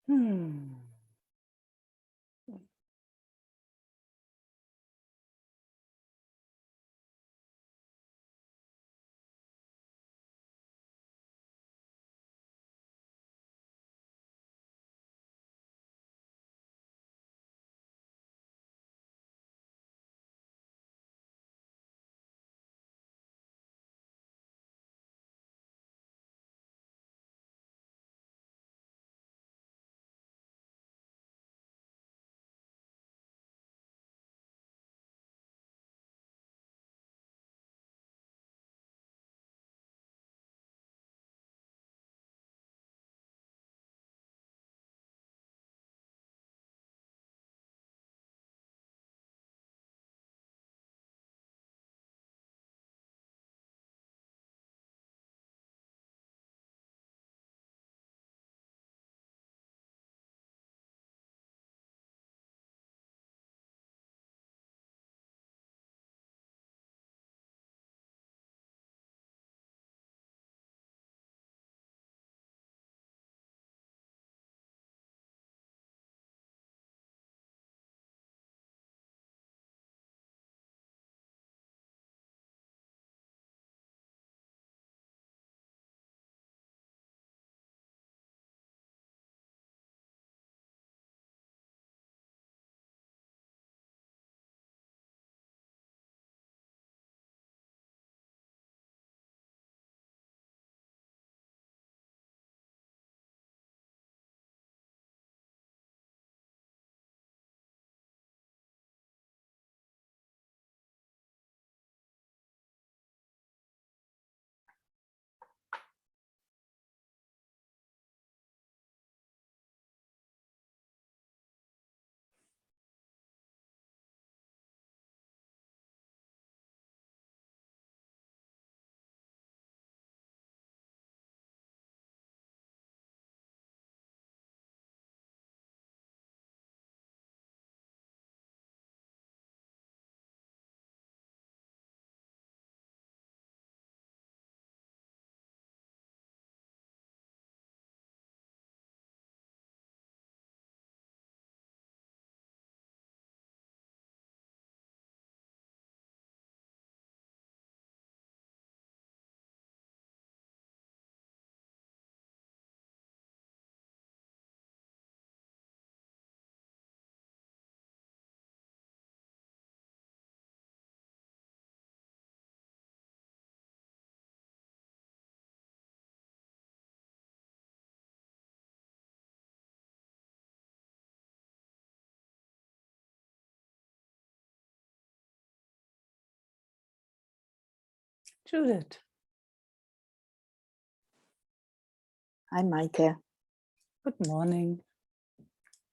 Hmm. Judith. Hi, Meike. Good morning.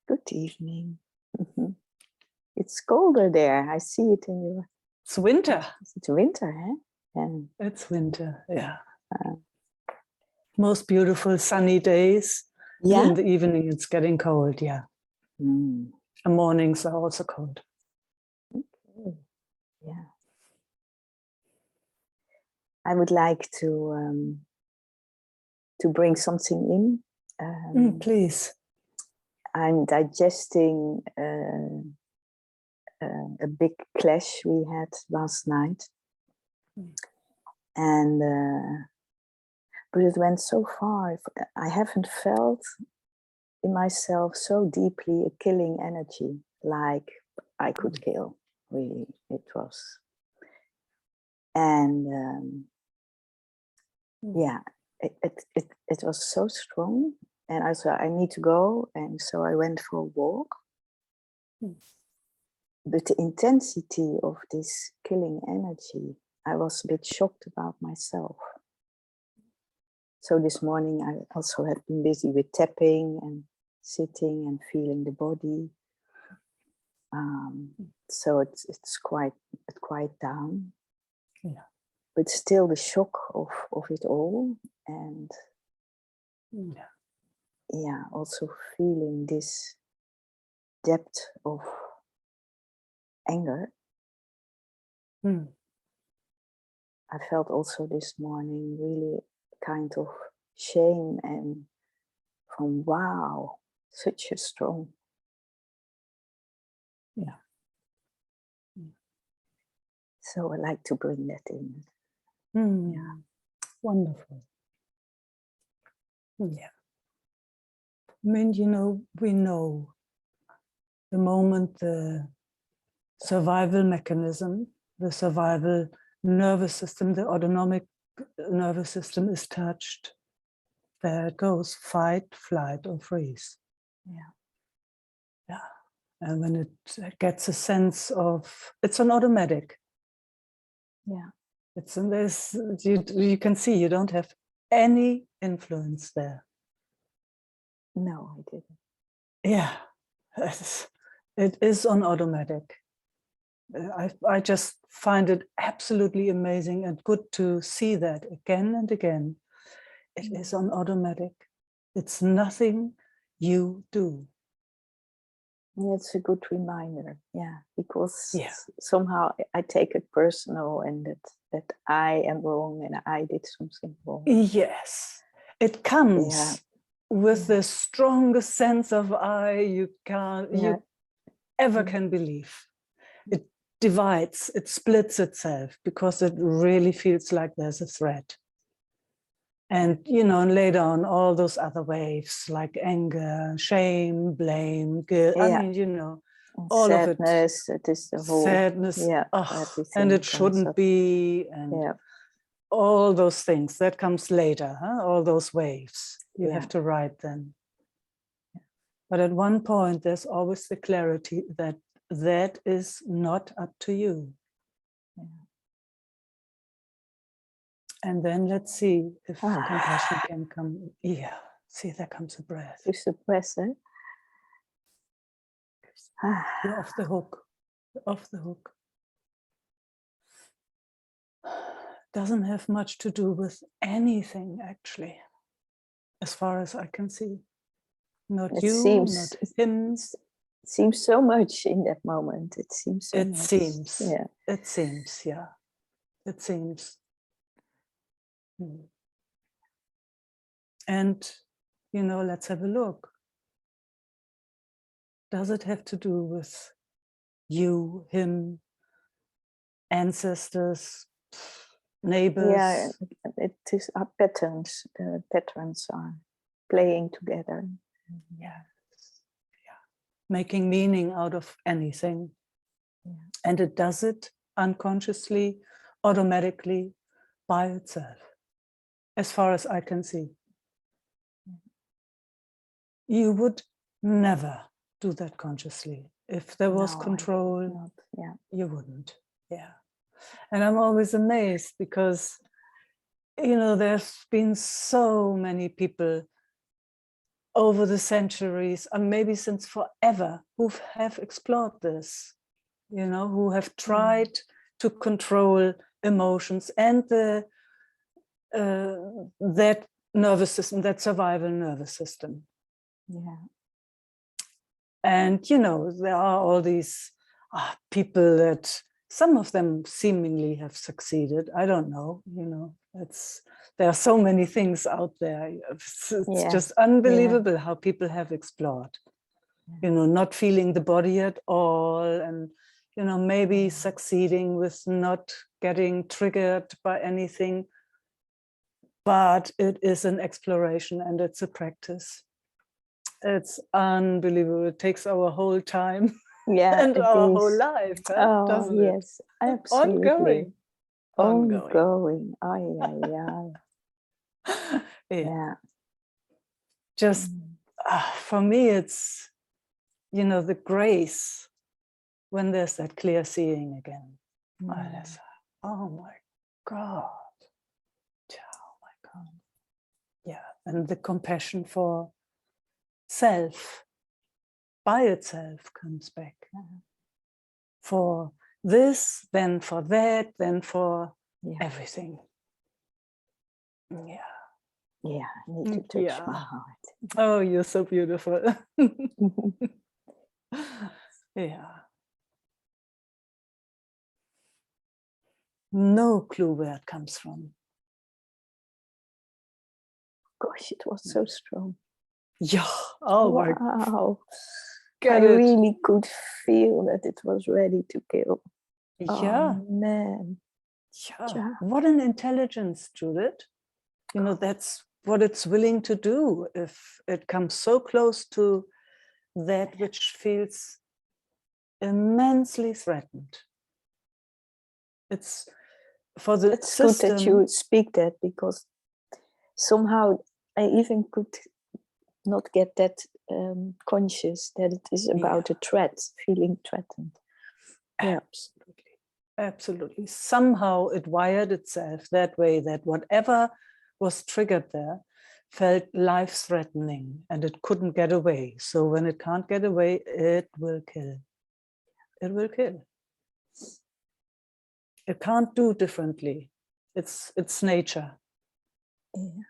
Good evening. It's colder there. I see it in your... It's winter. It's winter, huh? And, It's winter, yeah. Most beautiful sunny days. yeah? In the evening, it's getting cold, yeah. Mm. The mornings are also cold. Okay. Yeah. I would like to bring something in. Please. I'm digesting a big clash we had last night. And but it went so far. I haven't felt in myself so deeply a killing energy like I could kill. Really, it was. And yeah, it was so strong. And I thought I need to go, and so I went for a walk. But the intensity of this killing energy, I was a bit shocked about myself. So this morning I also have been busy with tapping and sitting and feeling the body. So it's quite down. Yeah. But still the shock of it all, and yeah, also feeling this depth of anger. I felt also this morning really kind of shame and from wow, such a strong. Yeah. So I like to bring that in. Yeah. Wonderful. Yeah. I mean, we know the moment the survival mechanism, the survival nervous system, the autonomic nervous system is touched, there it goes, fight, flight, or freeze. Yeah. Yeah. And when it gets a sense of, it's an automatic. Yeah. It's in this, you can see you don't have any influence there. No, I didn't. Yeah, it is on automatic. I just find it absolutely amazing and good to see that again and again. It is on automatic. It's nothing you do. It's a good reminder, yeah, because Yeah. somehow I take it personal and that I am wrong and I did something wrong. Yes, it comes with the strongest sense of I you ever can believe. It divides, it splits itself because it really feels like there's a threat. And, and later on, all those other waves like anger, shame, blame, guilt. I mean, all sadness, of it. It is the whole Sadness. And it shouldn't be. And all those things that comes later, all those waves you have to ride then. But at one point, there's always the clarity that that is not up to you. And then let's see if compassion can come. Yeah, see, there comes a breath. Just a breath, eh? You're off the hook. You're off the hook. Doesn't have much to do with anything, actually, as far as I can see. Not it you, seems, not him. It seems so much in that moment. It seems so it much. Seems. Yeah. It seems, yeah. It seems. And, let's have a look. Does it have to do with you, him, ancestors, neighbors? Yeah, it is our patterns. The patterns are playing together. Yeah. Making meaning out of anything. Yeah. And it does it unconsciously, automatically, by itself, as far as I can see. You would never do that consciously. If there was control, you wouldn't. Yeah. And I'm always amazed because, there's been so many people over the centuries, and maybe since forever, who have explored this, who have tried to control emotions and that nervous system, that survival nervous system. Yeah. And, there are all these people that some of them seemingly have succeeded. I don't know, there are so many things out there. It's just unbelievable how people have explored, not feeling the body at all. And, maybe succeeding with not getting triggered by anything. But it is an exploration and it's a practice. It's unbelievable. It takes our whole time and our whole life, doesn't it? Yes, absolutely. Ongoing. Yeah. Just for me, it's, the grace when there's that clear seeing again. Oh my God. Oh my God. Yeah. And the compassion for self by itself comes back. For this, then for that, then for everything. Yeah. Yeah, I need to touch my heart. Oh, you're so beautiful. Yeah. No clue where it comes from. Gosh, it was so strong. Yeah. Oh my. Wow. Get I it. really could feel that it was ready to kill. Yeah. Oh man. Yeah. Yeah. What an intelligence, Judith. You know, that's what it's willing to do if it comes so close to that which feels immensely threatened. It's for the It's system. good that you speak that, because somehow I even could not get that conscious that it is about a threat, feeling threatened. Yeah. Absolutely. Absolutely. Somehow it wired itself that way, that whatever was triggered there felt life-threatening and it couldn't get away. So when it can't get away, it will kill. It will kill. It can't do differently. It's nature. Yeah.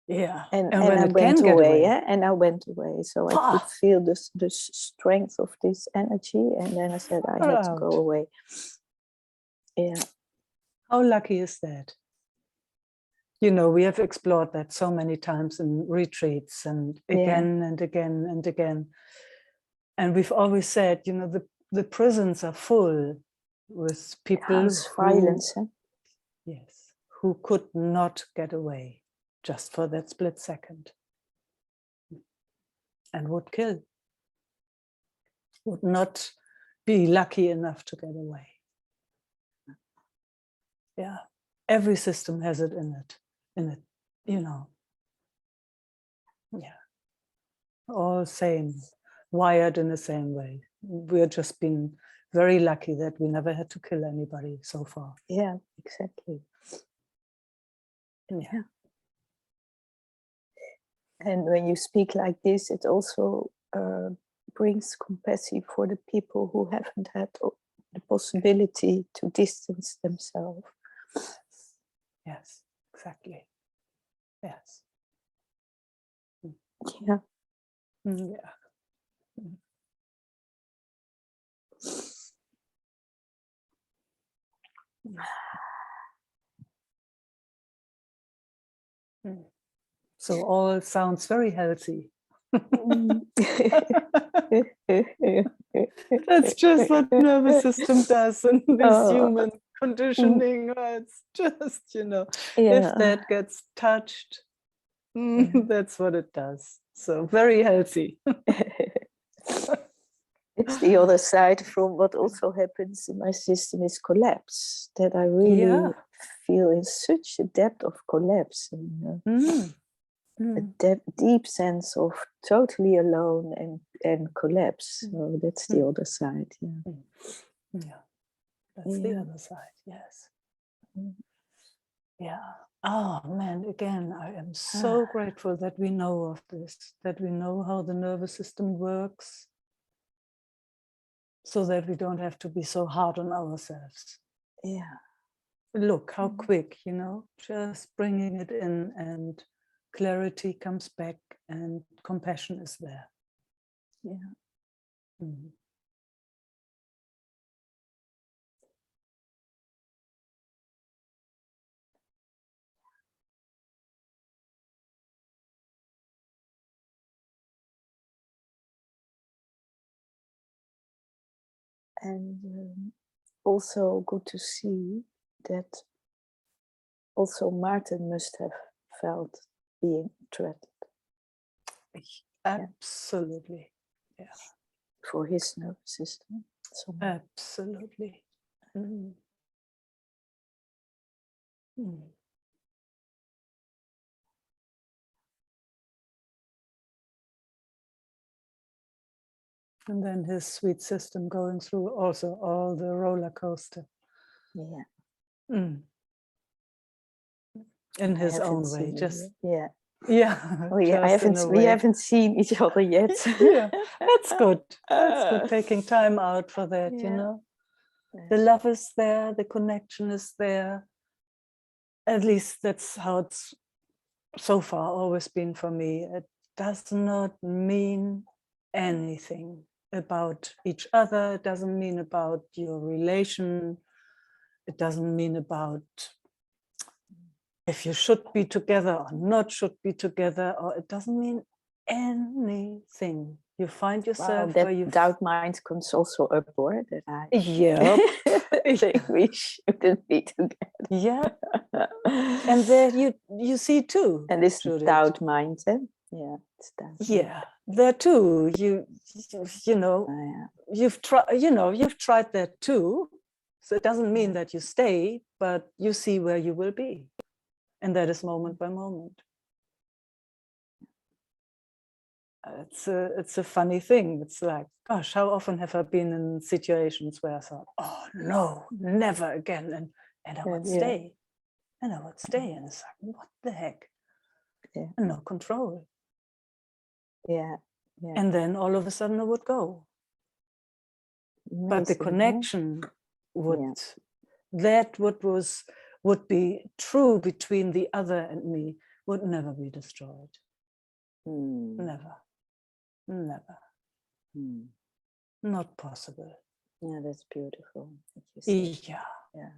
Yeah. And when I it went can get away, away. yeah? And I went away. So I could feel the strength of this energy. And then I said I had to go away. Yeah. How lucky is that? You know, we have explored that so many times in retreats and again and again and again. And we've always said, you know, the prisons are full with people violence, yes, who could not get away just for that split second and would kill, would not be lucky enough to get away. Yeah, every system has it in it, you know. Yeah, all same, wired in the same way. We're just been very lucky that we never had to kill anybody so far. Yeah, exactly. Yeah. And when you speak like this, it also brings compassion for the people who haven't had the possibility to distance themselves. Yes, exactly. Yes. Yeah. Yeah. So all sounds very healthy. That's just what nervous system does in this human conditioning. It's just, you know, if that gets touched, that's what it does. So very healthy. It's the other side from what also happens in my system is collapse, that I really feel in such a depth of collapse. And, a deep sense of totally alone and collapse. So that's the other side. Yeah, that's the other side. Yes. Yeah. Oh man, again, I am so grateful that we know of this, that we know how the nervous system works, so that we don't have to be so hard on ourselves. Yeah. Look how quick, you know, just bringing it in and clarity comes back and compassion is there. Yeah. And also good to see that also Martin must have felt being threatened. Absolutely. Yeah. For his nervous system. Absolutely. And then his sweet system going through also all the roller coaster. Yeah. In his own way, just yeah. Yeah. Oh yeah, we haven't seen each other yet. Yeah, that's good. That's good, taking time out for that, you know. The love is there, the connection is there. At least that's how it's so far always been for me. It does not mean anything about each other. It doesn't mean about your relation. It doesn't mean about if you should be together or not should be together, or it doesn't mean anything. You find yourself that where you doubt mind comes also upward, that I think we shouldn't be together. Yeah. And there you see too. And this Judith. doubt mind, yeah, it's doubt. Yeah, there too. You know, you've tried that too. So it doesn't mean that you stay, but you see where you will be, and that is moment by moment. It's a funny thing. It's like, gosh, how often have I been in situations where I thought, oh no, never again, and I would stay, and I would stay, and it's like, what the heck? Yeah. And no control. Yeah. And then all of a sudden I would go. Amazing, but the connection would would be true between the other and me would never be destroyed. Never. Not possible. Yeah, that's beautiful. Yeah.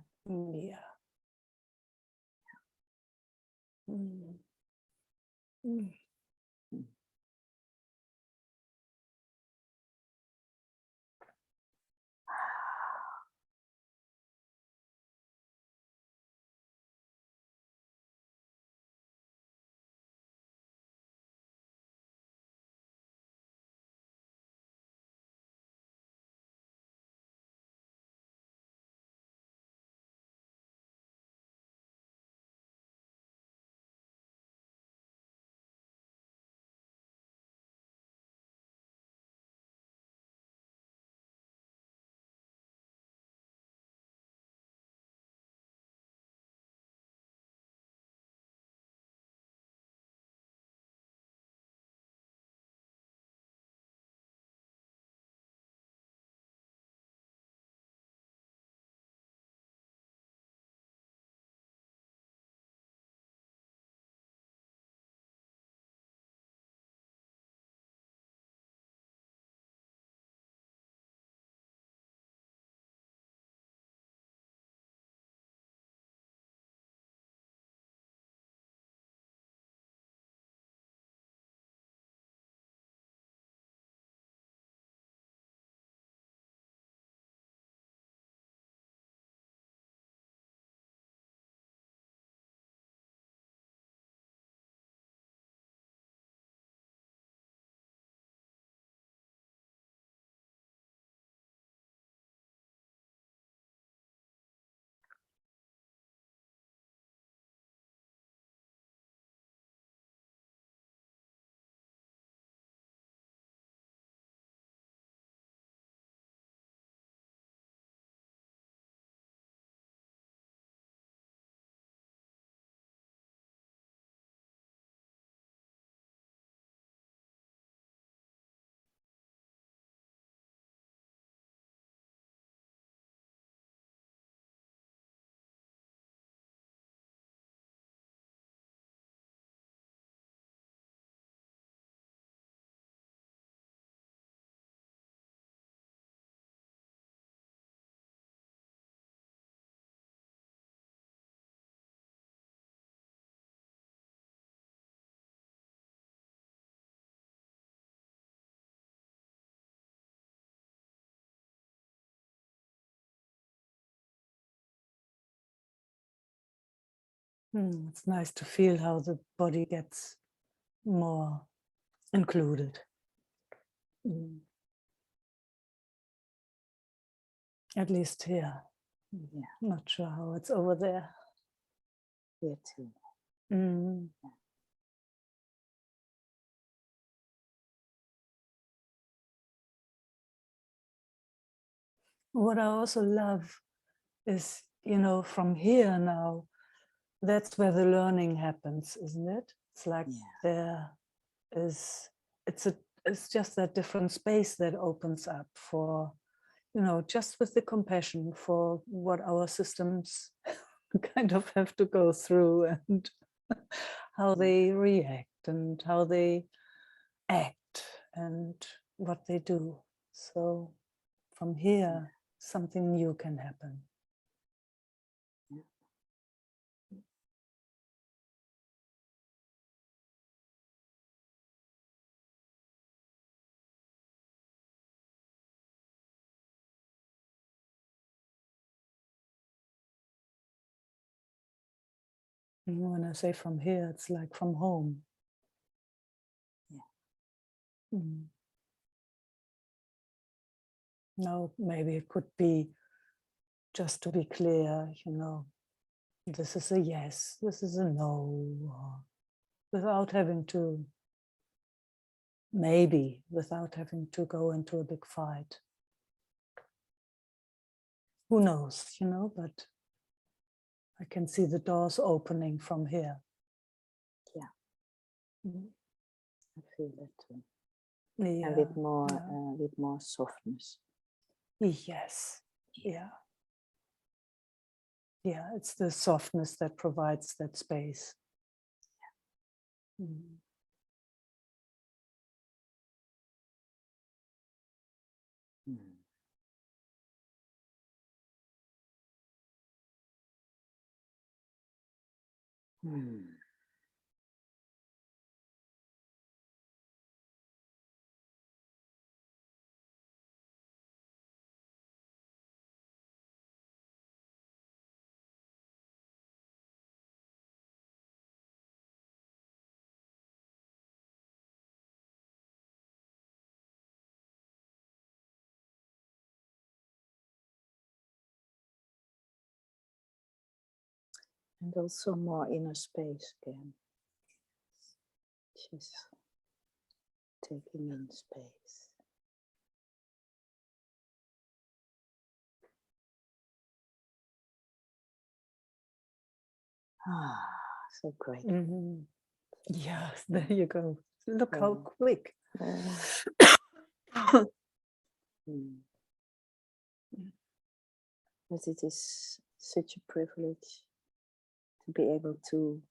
It's nice to feel how the body gets more included. At least here. Yeah. Not sure how it's over there. Here too. What I also love is, from here now, that's where the learning happens, isn't it? It's like it's just that different space that opens up for, just with the compassion for what our systems kind of have to go through and how they react and how they act and what they do. So from here, something new can happen. And when I say from here, it's like from home. Yeah. Mm. No, maybe it could be, just to be clear, this is a yes, this is a no, or without having to, maybe without having to go into a big fight. Who knows, but I can see the doors opening from here. Yeah. Mm. I feel that too. Yeah. And with more softness. Yes. Yeah. Yeah, it's the softness that provides that space. Yeah. Mm. Mm. Mm. And also more inner space again. Just taking in space. Ah, so great. Mm-hmm. Yes, there you go. Look how quick. Mm. But it is such a privilege to be able to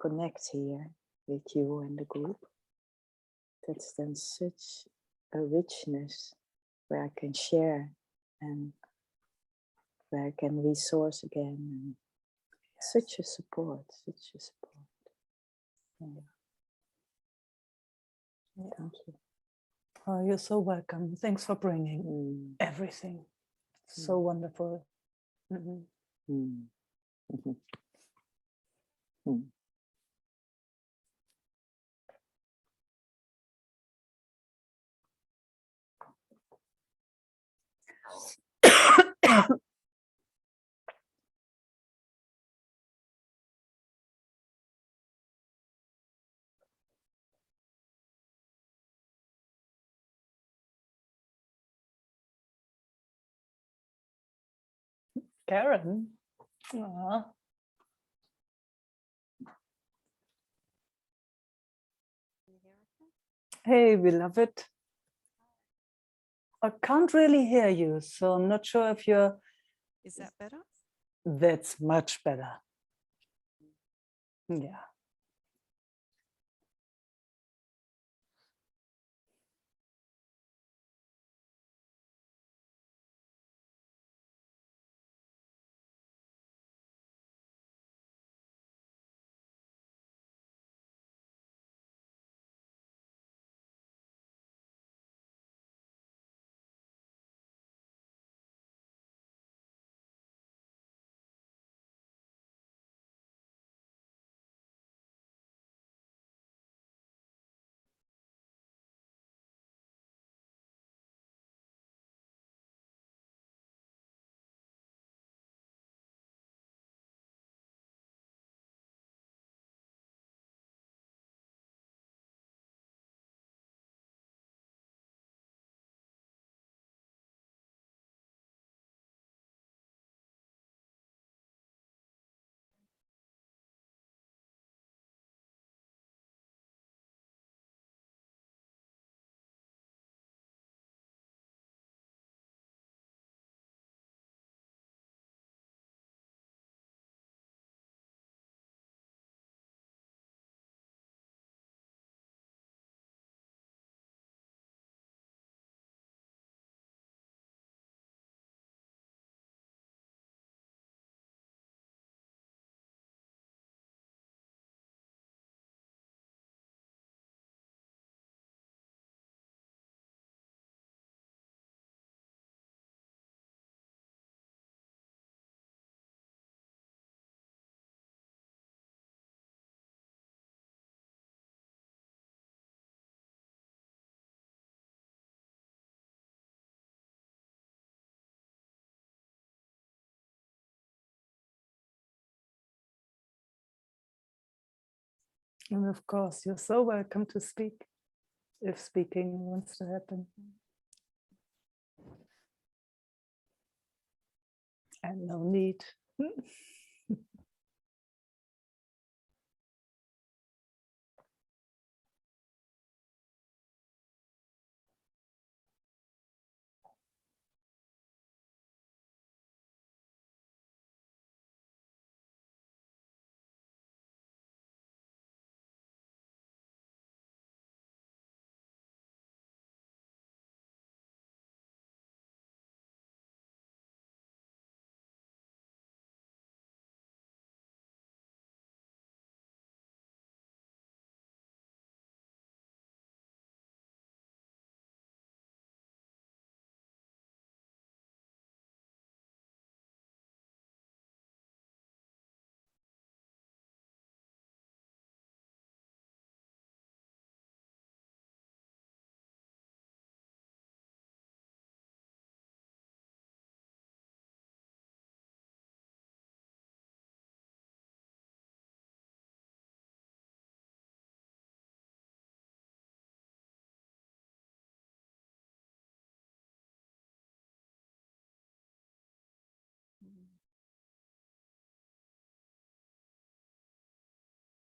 connect here with you and the group. That's then such a richness where I can share and where I can resource again. And such a support, such a support. Yeah. Yeah. Thank you. Oh, you're so welcome. Thanks for bringing everything. So wonderful. Mm-hmm. Mm-hmm. Mm. Karen. Aw. Hey, beloved. I can't really hear you, so I'm not sure if you're... Is that better? That's much better. Yeah. And of course, you're so welcome to speak, if speaking wants to happen. And no need.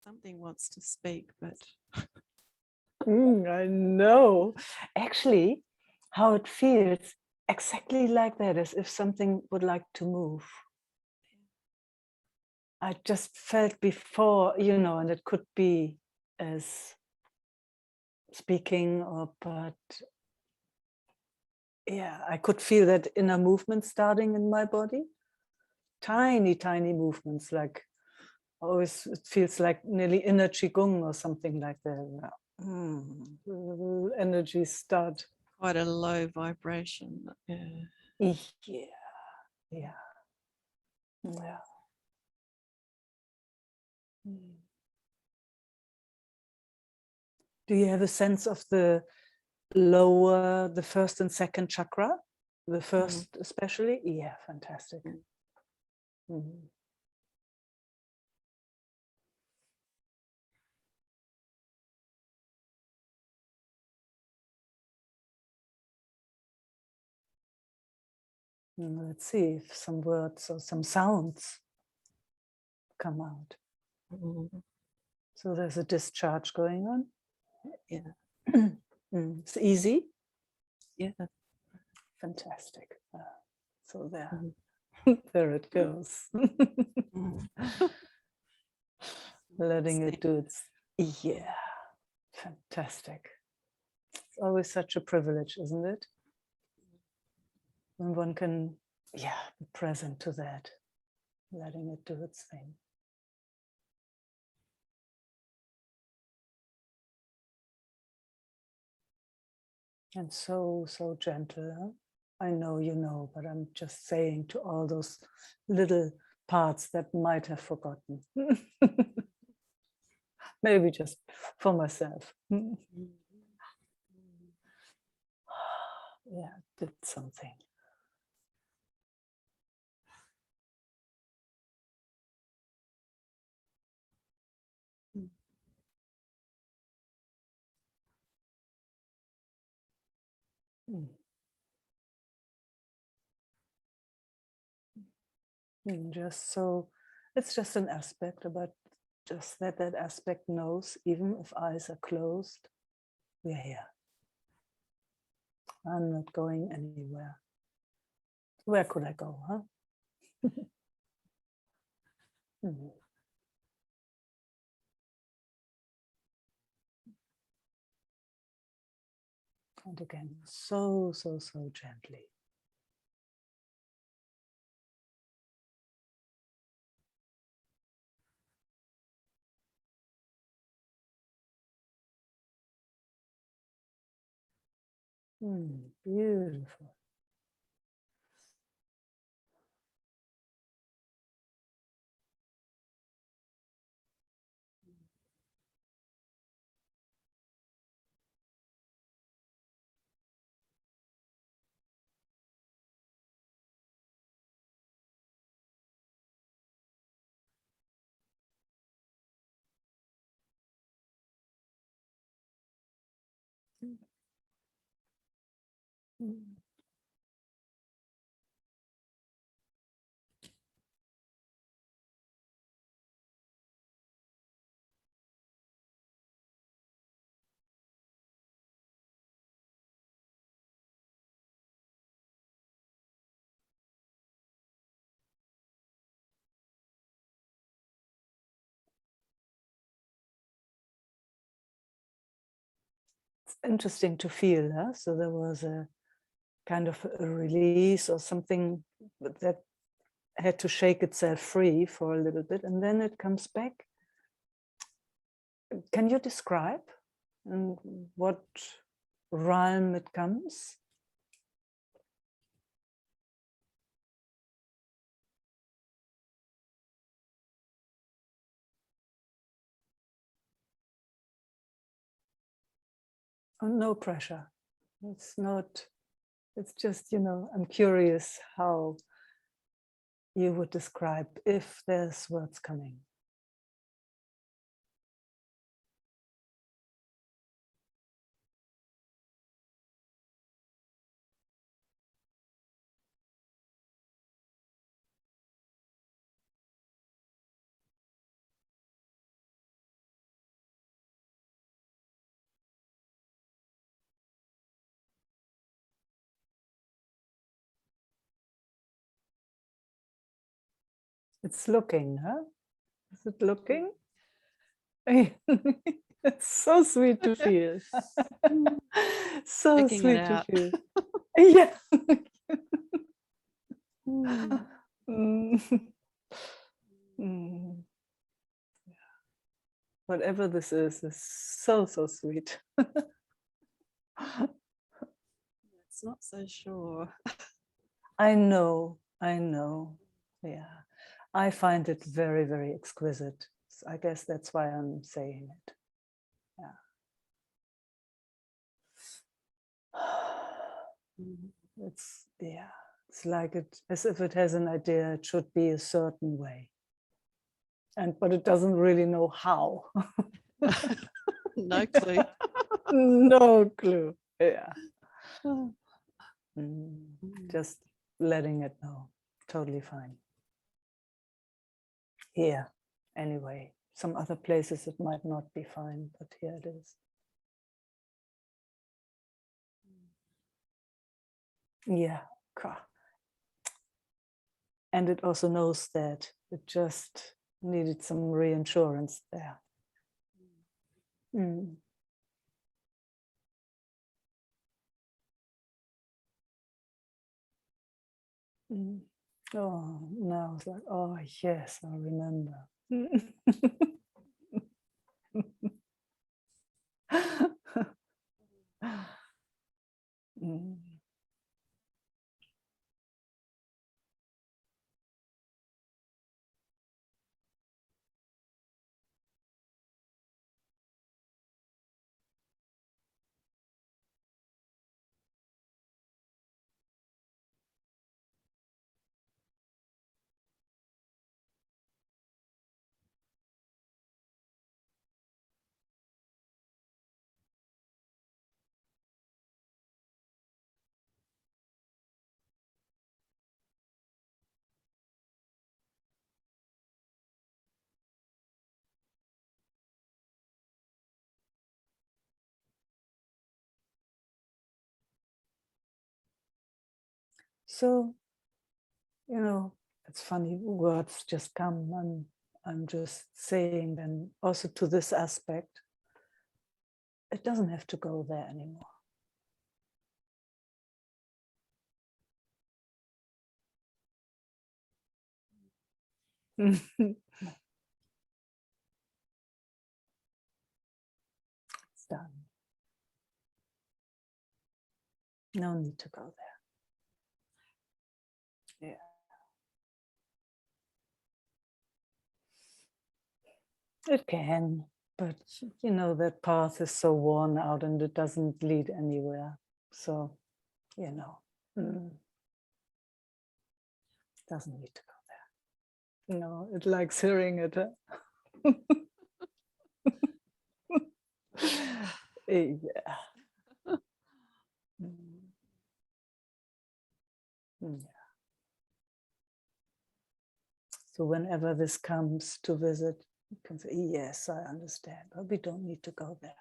Something wants to speak, but I know. Actually, how it feels exactly like that, as if something would like to move. I just felt before, and it could be as speaking but yeah, I could feel that inner movement starting in my body. Tiny, tiny movements, like always, it feels like nearly inner Qigong or something like that. Energy start. quite a low vibration. Yeah. Yeah. Do you have a sense of the first and second chakra? The first especially? Yeah, fantastic. Let's see if some words or some sounds come out. So there's a discharge going on. Yeah. It's easy. Yeah. Fantastic. So there, there it goes. Letting it do its, yeah, fantastic. It's always such a privilege, isn't it? When one can, be present to that, letting it do its thing. And so, so gentle. Huh? I know you know, but I'm just saying to all those little parts that might have forgotten. Maybe just for myself. Yeah, did something. Just so, it's just an aspect about just that aspect knows, even if eyes are closed, we're here. I'm not going anywhere. Where could I go, huh? And again, so, so, so gently. Beautiful. It's interesting to feel, huh? So there was a kind of a release or something that had to shake itself free for a little bit, and then it comes back. Can you describe in what realm it comes? Oh, no pressure. It's not, it's just, you know, I'm curious how you would describe if there's words coming. It's looking, huh? Is it looking? It's so sweet to feel. So Checking it sweet to out. feel. Yeah. Mm. Mm. Mm. Whatever this is so, so sweet. It's not so sure. I know. Yeah. I find it very, very exquisite. So I guess that's why I'm saying it. Yeah. It's, yeah, it's like it, as if it has an idea, it should be a certain way. But it doesn't really know how. No clue. No clue. Yeah. Just letting it know. Totally fine. Here, anyway. Some other places it might not be fine, but here it is. Yeah. And it also knows that it just needed some reassurance there. Mm. Mm. Oh, now it's like, oh, yes, I remember. Mm. So, you know, it's funny, words just come. I'm just saying then also to this aspect, it doesn't have to go there anymore. It's done. No need to go there. Yeah. It can, but you know, that path is so worn out and it doesn't lead anywhere. So, you know, doesn't need to go there. No, it likes hearing it. Yeah. Yeah. So whenever this comes to visit, you can say, yes, I understand, but we don't need to go there.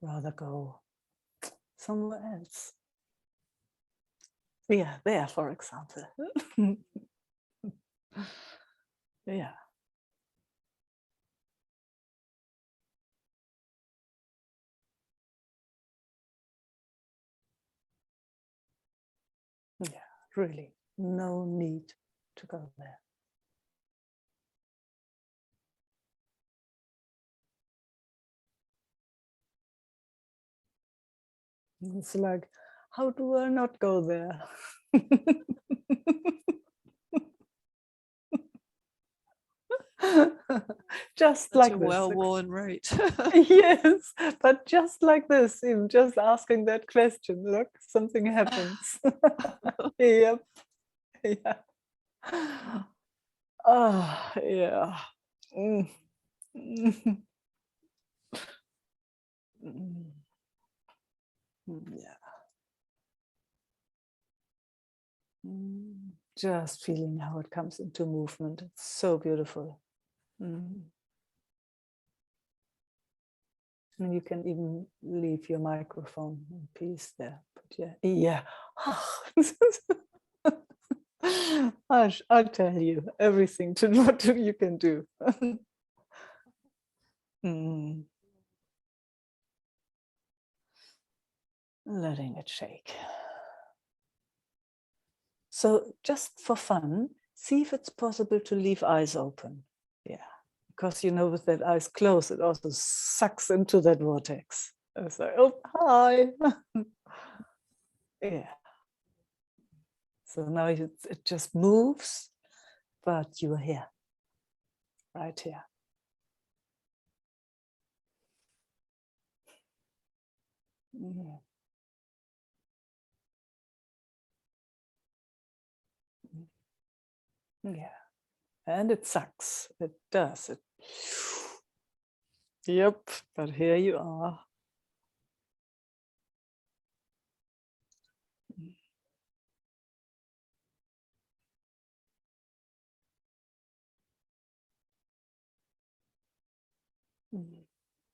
Rather go somewhere else. Yeah, there, for example. Yeah. Yeah, really, no need to go there. It's like, how do I not go there? Just Such like a this. well-worn route. Yes, but just like this, even just asking that question, look, something happens. Yep. Yeah. Ah, yeah. Mm. Mm. Mm. Yeah. Just feeling how it comes into movement. It's so beautiful. Mm. And you can even leave your microphone in peace there. But yeah. I'll tell you everything to what you can do. Mm. Letting it shake. So just for fun, see if it's possible to leave eyes open. Yeah, because with that eyes closed, it also sucks into that vortex. It's like, oh, hi. Yeah. So now it just moves, but you are here, right here. Yeah. Yeah. And it sucks. It does. Yep. But here you are.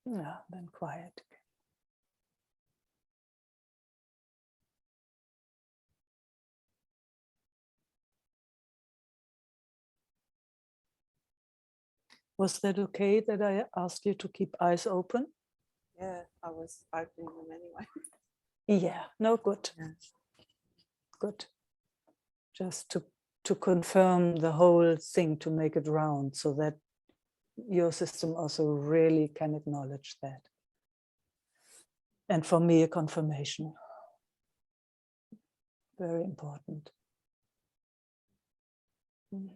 Yeah. Then quiet. Was that okay that I asked you to keep eyes open? Yeah, I was opening them anyway. Yeah. No, good. Yeah. Good. Just to confirm the whole thing, to make it round so that your system also really can acknowledge that. And for me, a confirmation. Very important. Mm.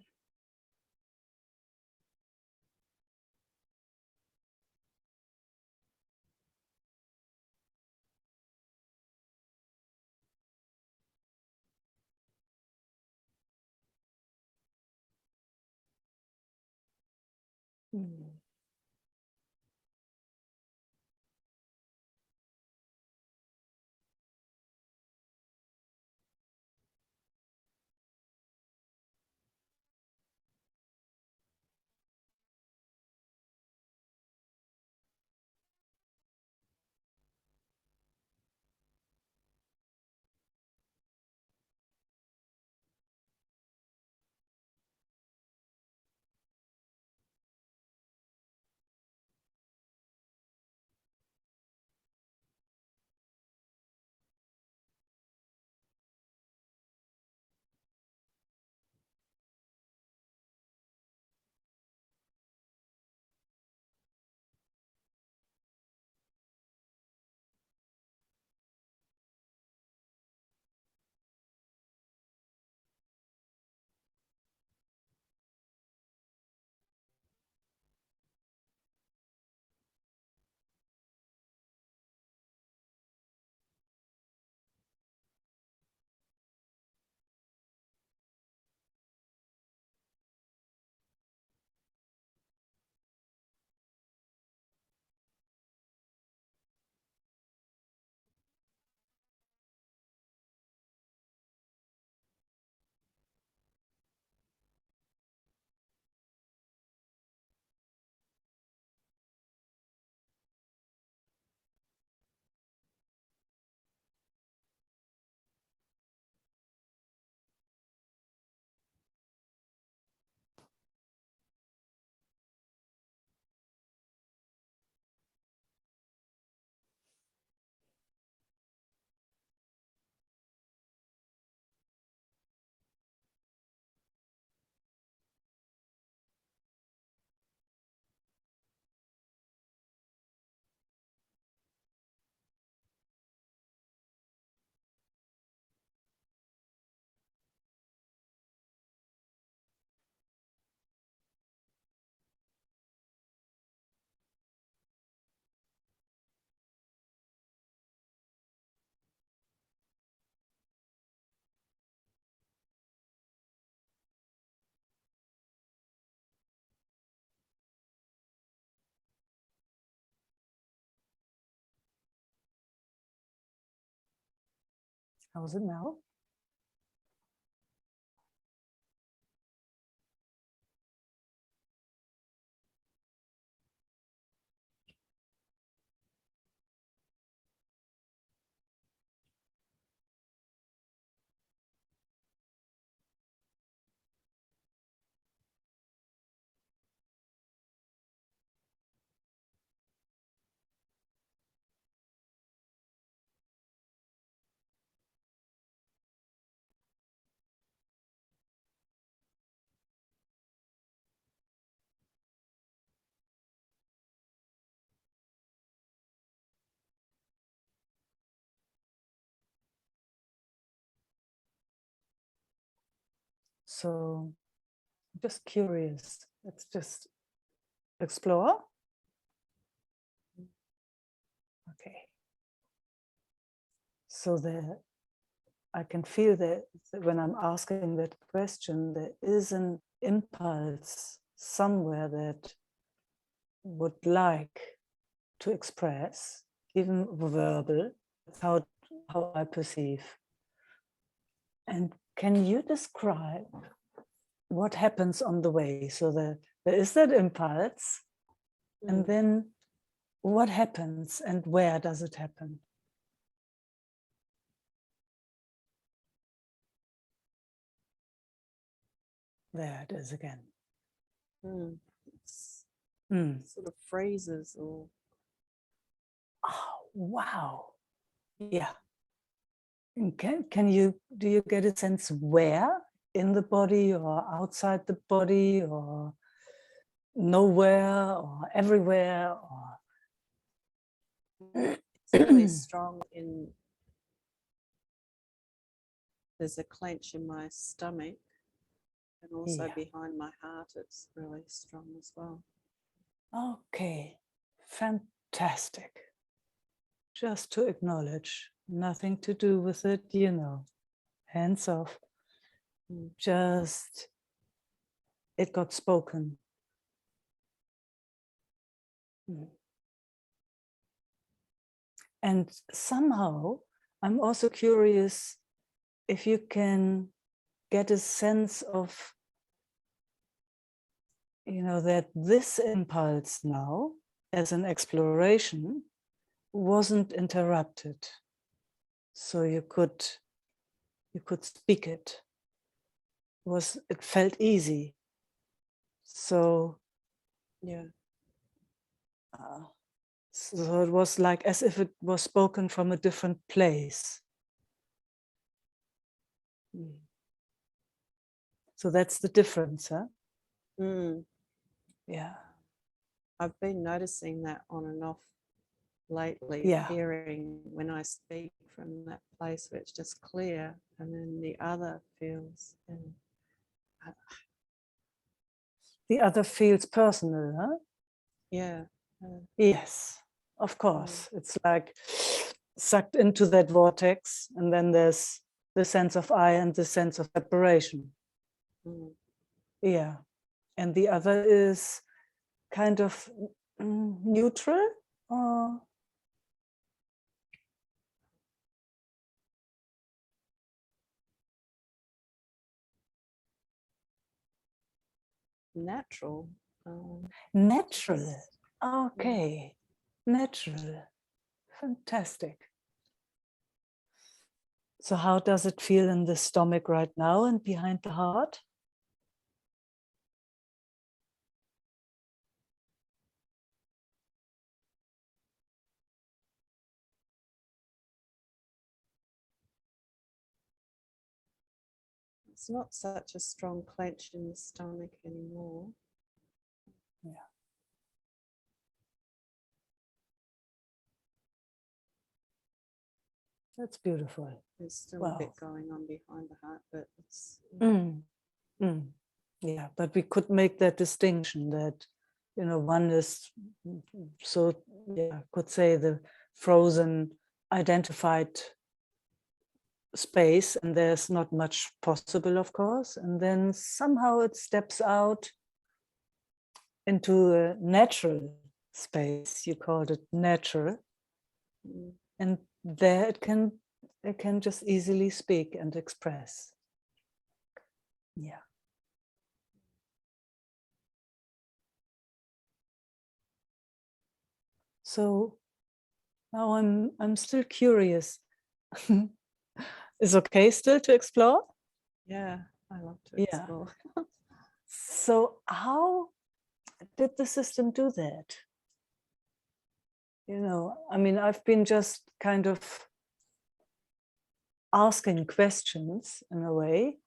How's it now? So just curious, let's just explore. Okay. So I can feel that when I'm asking that question, there is an impulse somewhere that would like to express, even verbal. That's how I perceive. And can you describe what happens on the way? So there is that impulse, and then what happens and where does it happen? There it is again. It's Mm. sort of phrases or Oh, wow. Yeah. And do you get a sense where in the body or outside the body or nowhere or everywhere or it's really strong in, there's a clench in my stomach and also yeah. behind my heart it's really strong as well. Okay, fantastic. Just to acknowledge, nothing to do with it, you know, hands off. Just, it got spoken. And somehow, I'm also curious if you can get a sense of, you know, that this impulse now, as an exploration, wasn't interrupted. So you could speak it. It felt easy. So Yeah. So it was like as if it was spoken from a different place. So that's the difference, huh? Yeah. I've been noticing that on and off lately, Yeah. hearing when I speak from that place where it's just clear and then the other feels. The other feels personal, huh? Yeah. Yes, of course. It's like sucked into that vortex, and then there's the sense of I and the sense of separation. Yeah. And the other is kind of neutral or Natural. natural. Okay. Natural. Fantastic. So how does it feel in the stomach right now and behind the heart? It's not such a strong clench in the stomach anymore. Yeah. That's beautiful. There's still a bit going on behind the heart, but it's... Yeah, but we could make that distinction that, you know, one is, so yeah, could say the frozen identified space, and there's not much possible, of course, and then somehow it steps out into a natural space. You called it natural, and there it can they can just easily speak and express. Yeah. So now I'm still curious. Is okay still to explore? Yeah, I love to Yeah. explore. So how did the system do that? You know, I mean, I've been just kind of asking questions in a way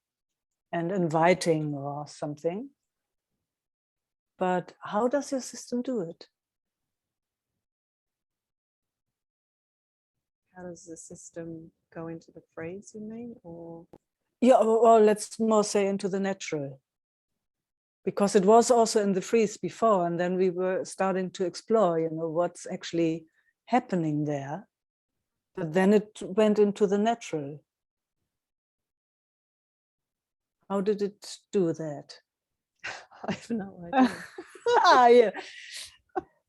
and inviting or something. But how does your system do it? How does the system go into the freeze, you mean? Or Yeah, or let's more say into the natural. Because it was also in the freeze before, and then we were starting to explore, you know, what's actually happening there. But then it went into the natural. How did it do that? I have no idea. Yeah.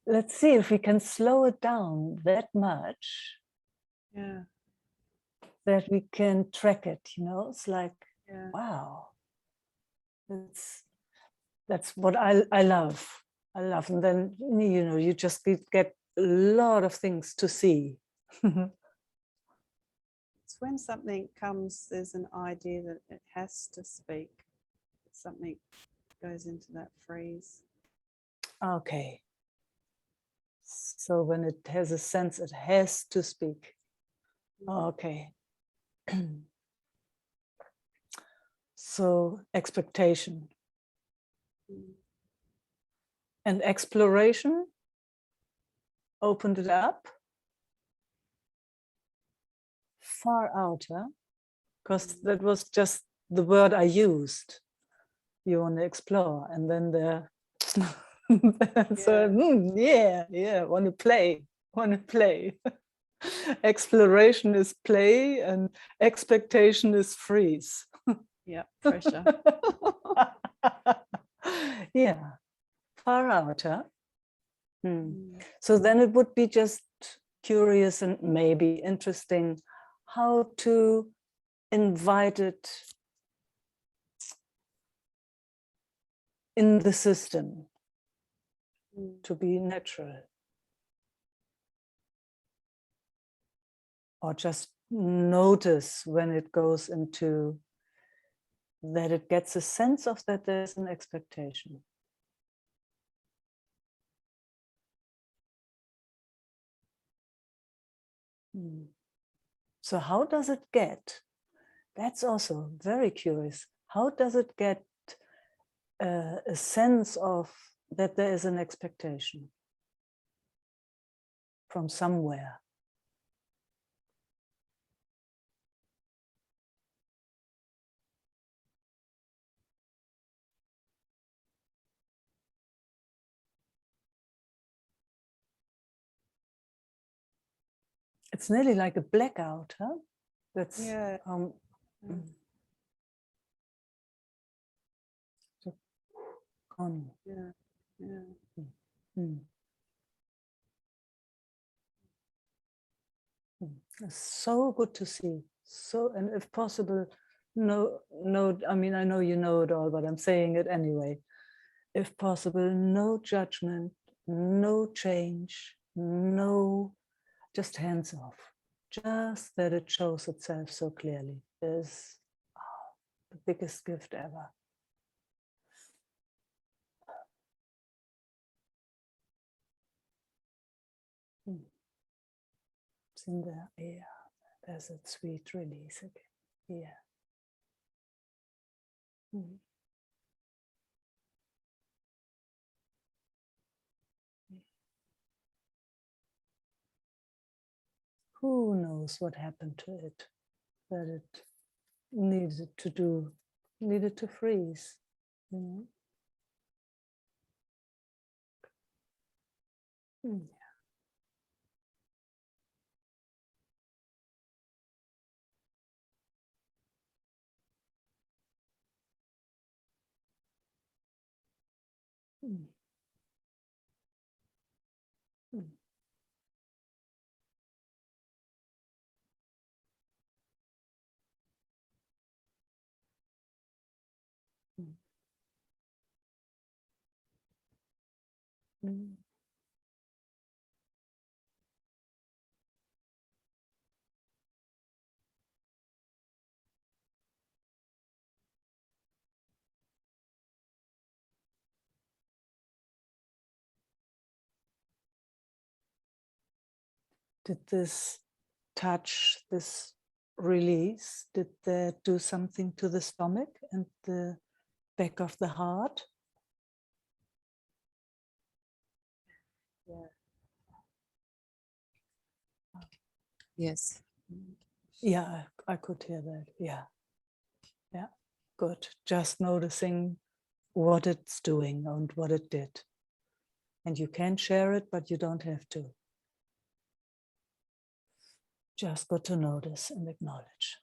Let's see if we can slow it down that much Yeah, that we can track it, you know. It's like, yeah. wow, that's what I love. I love, and then, you know, you just get a lot of things to see. It's when something comes, there's an idea that it has to speak. Something goes into that freeze. Okay. So when it has a sense, it has to speak. Okay. So expectation Mm. and exploration opened it up far out, huh? Because that was just the word I used. You want to explore, and then the so yeah, want to play. Exploration is play, and expectation is freeze. Yeah, pressure. Yeah, far out, huh? Mm. So then it would be just curious and maybe interesting how to invite it in the system Mm. to be natural, or just notice when it goes into that, it gets a sense of that there's an expectation. So how does it get? That's also very curious. How does it get a sense of that there is an expectation from somewhere? It's nearly like a blackout, huh? That's Yeah. gone. Yeah. Yeah. Mm. It's so good to see. So, and if possible, no, I mean, I know you know it all, but I'm saying it anyway. If possible, no judgment, no change, no, just hands off. Just that it shows itself so clearly is the biggest gift ever. It's in there, yeah. There's a sweet release again. Yeah. Who knows what happened to it, that it needed to freeze, you know? Mm. Mm. Did this touch, this release, did that do something to the stomach and the back of the heart? Yeah. Yes. Yeah, I could hear that. Yeah. Yeah, good. Just noticing what it's doing and what it did. And you can share it, but you don't have to. Just got to notice and acknowledge.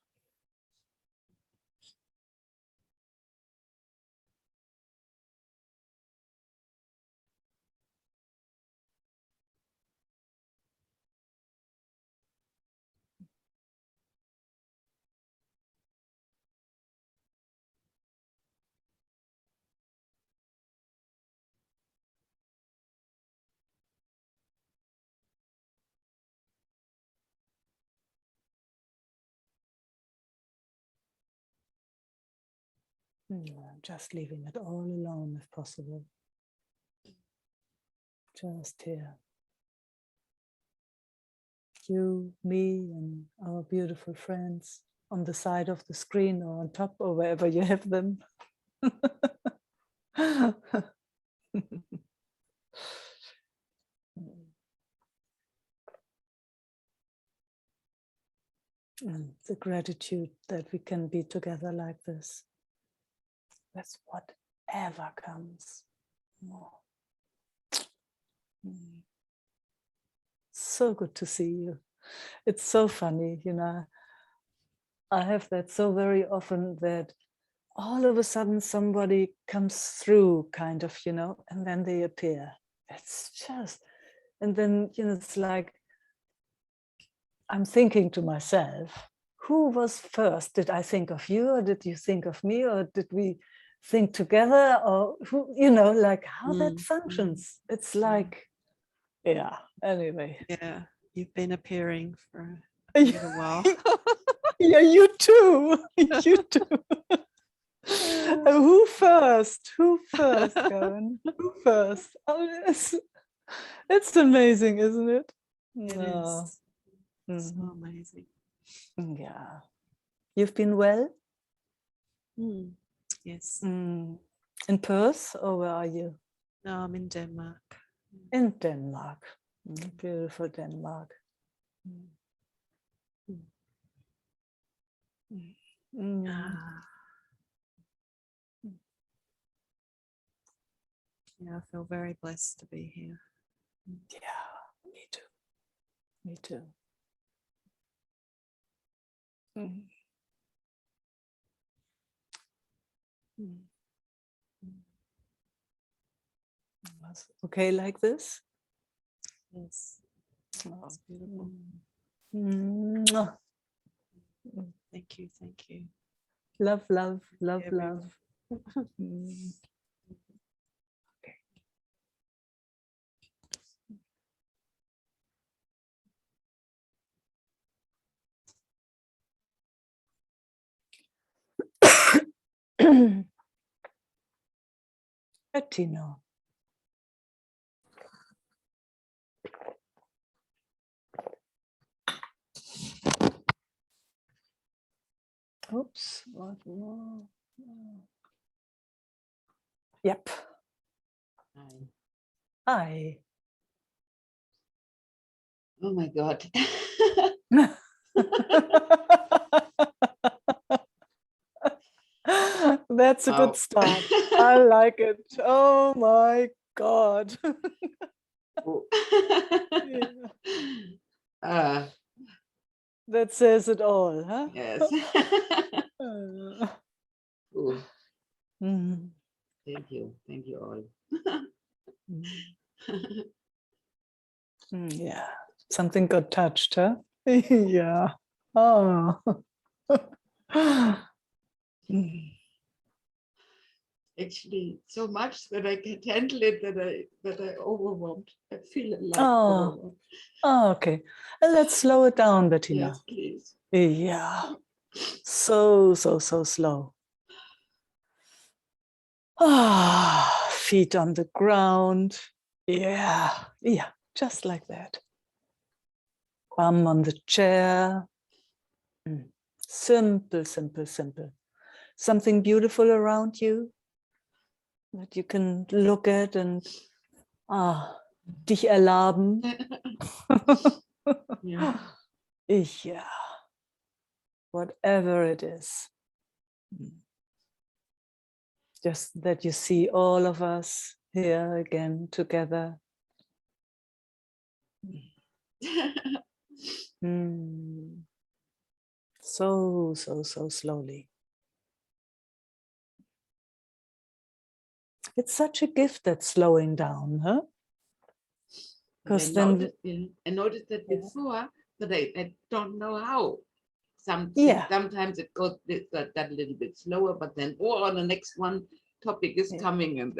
Just leaving it all alone if possible. Just here. You, me, and our beautiful friends on the side of the screen or on top or wherever you have them. And the gratitude that we can be together like this. That's whatever comes. So good to see you. It's so funny, you know. I have that so very often that all of a sudden somebody comes through kind of, you know, and then they appear. It's just, and then, you know, it's like, I'm thinking to myself, who was first? Did I think of you or did you think of me or did we think together or who, you know, like how that functions. It's like, yeah, anyway. Yeah, you've been appearing for a little while. Yeah, you too. You too. Who first? Who first, Karen? Who first? Oh, it's amazing, isn't it? It is. So amazing. Yeah. You've been well? Yes. In Perth, or where are you? No, I'm in Denmark. In Denmark. Beautiful Denmark. Yeah, I feel very blessed to be here. Yeah, me too. Me too. Okay, like this? Yes. Oh. It's beautiful. Thank you, thank you. Love, love, love, Everyone. love. Bettina. Oops, what more? Yep. Hi. Hi. Oh my God. That's a good start. I like it. Oh my God. Oh. Yeah. That says it all, huh? Yes. Oh, thank you. Thank you all. Yeah. Something got touched, huh? Yeah. Oh. Actually, so much that I can't handle it that I overwhelmed. I feel like overwhelmed. Oh, okay. Let's slow it down, Bettina. Yes, please. Yeah. So slow. Feet on the ground. Yeah. Yeah. Just like that. bum on the chair. Simple, simple, simple. Something beautiful around you that you can look at and dich erlaben. Yeah. Yeah. Whatever it is. Just that you see all of us here again together. So slowly. It's such a gift, that slowing down, huh? Because then I noticed that Yeah. before, but I don't know how. Yeah. Sometimes it goes that little bit slower, but then the next one topic is Yeah. coming, and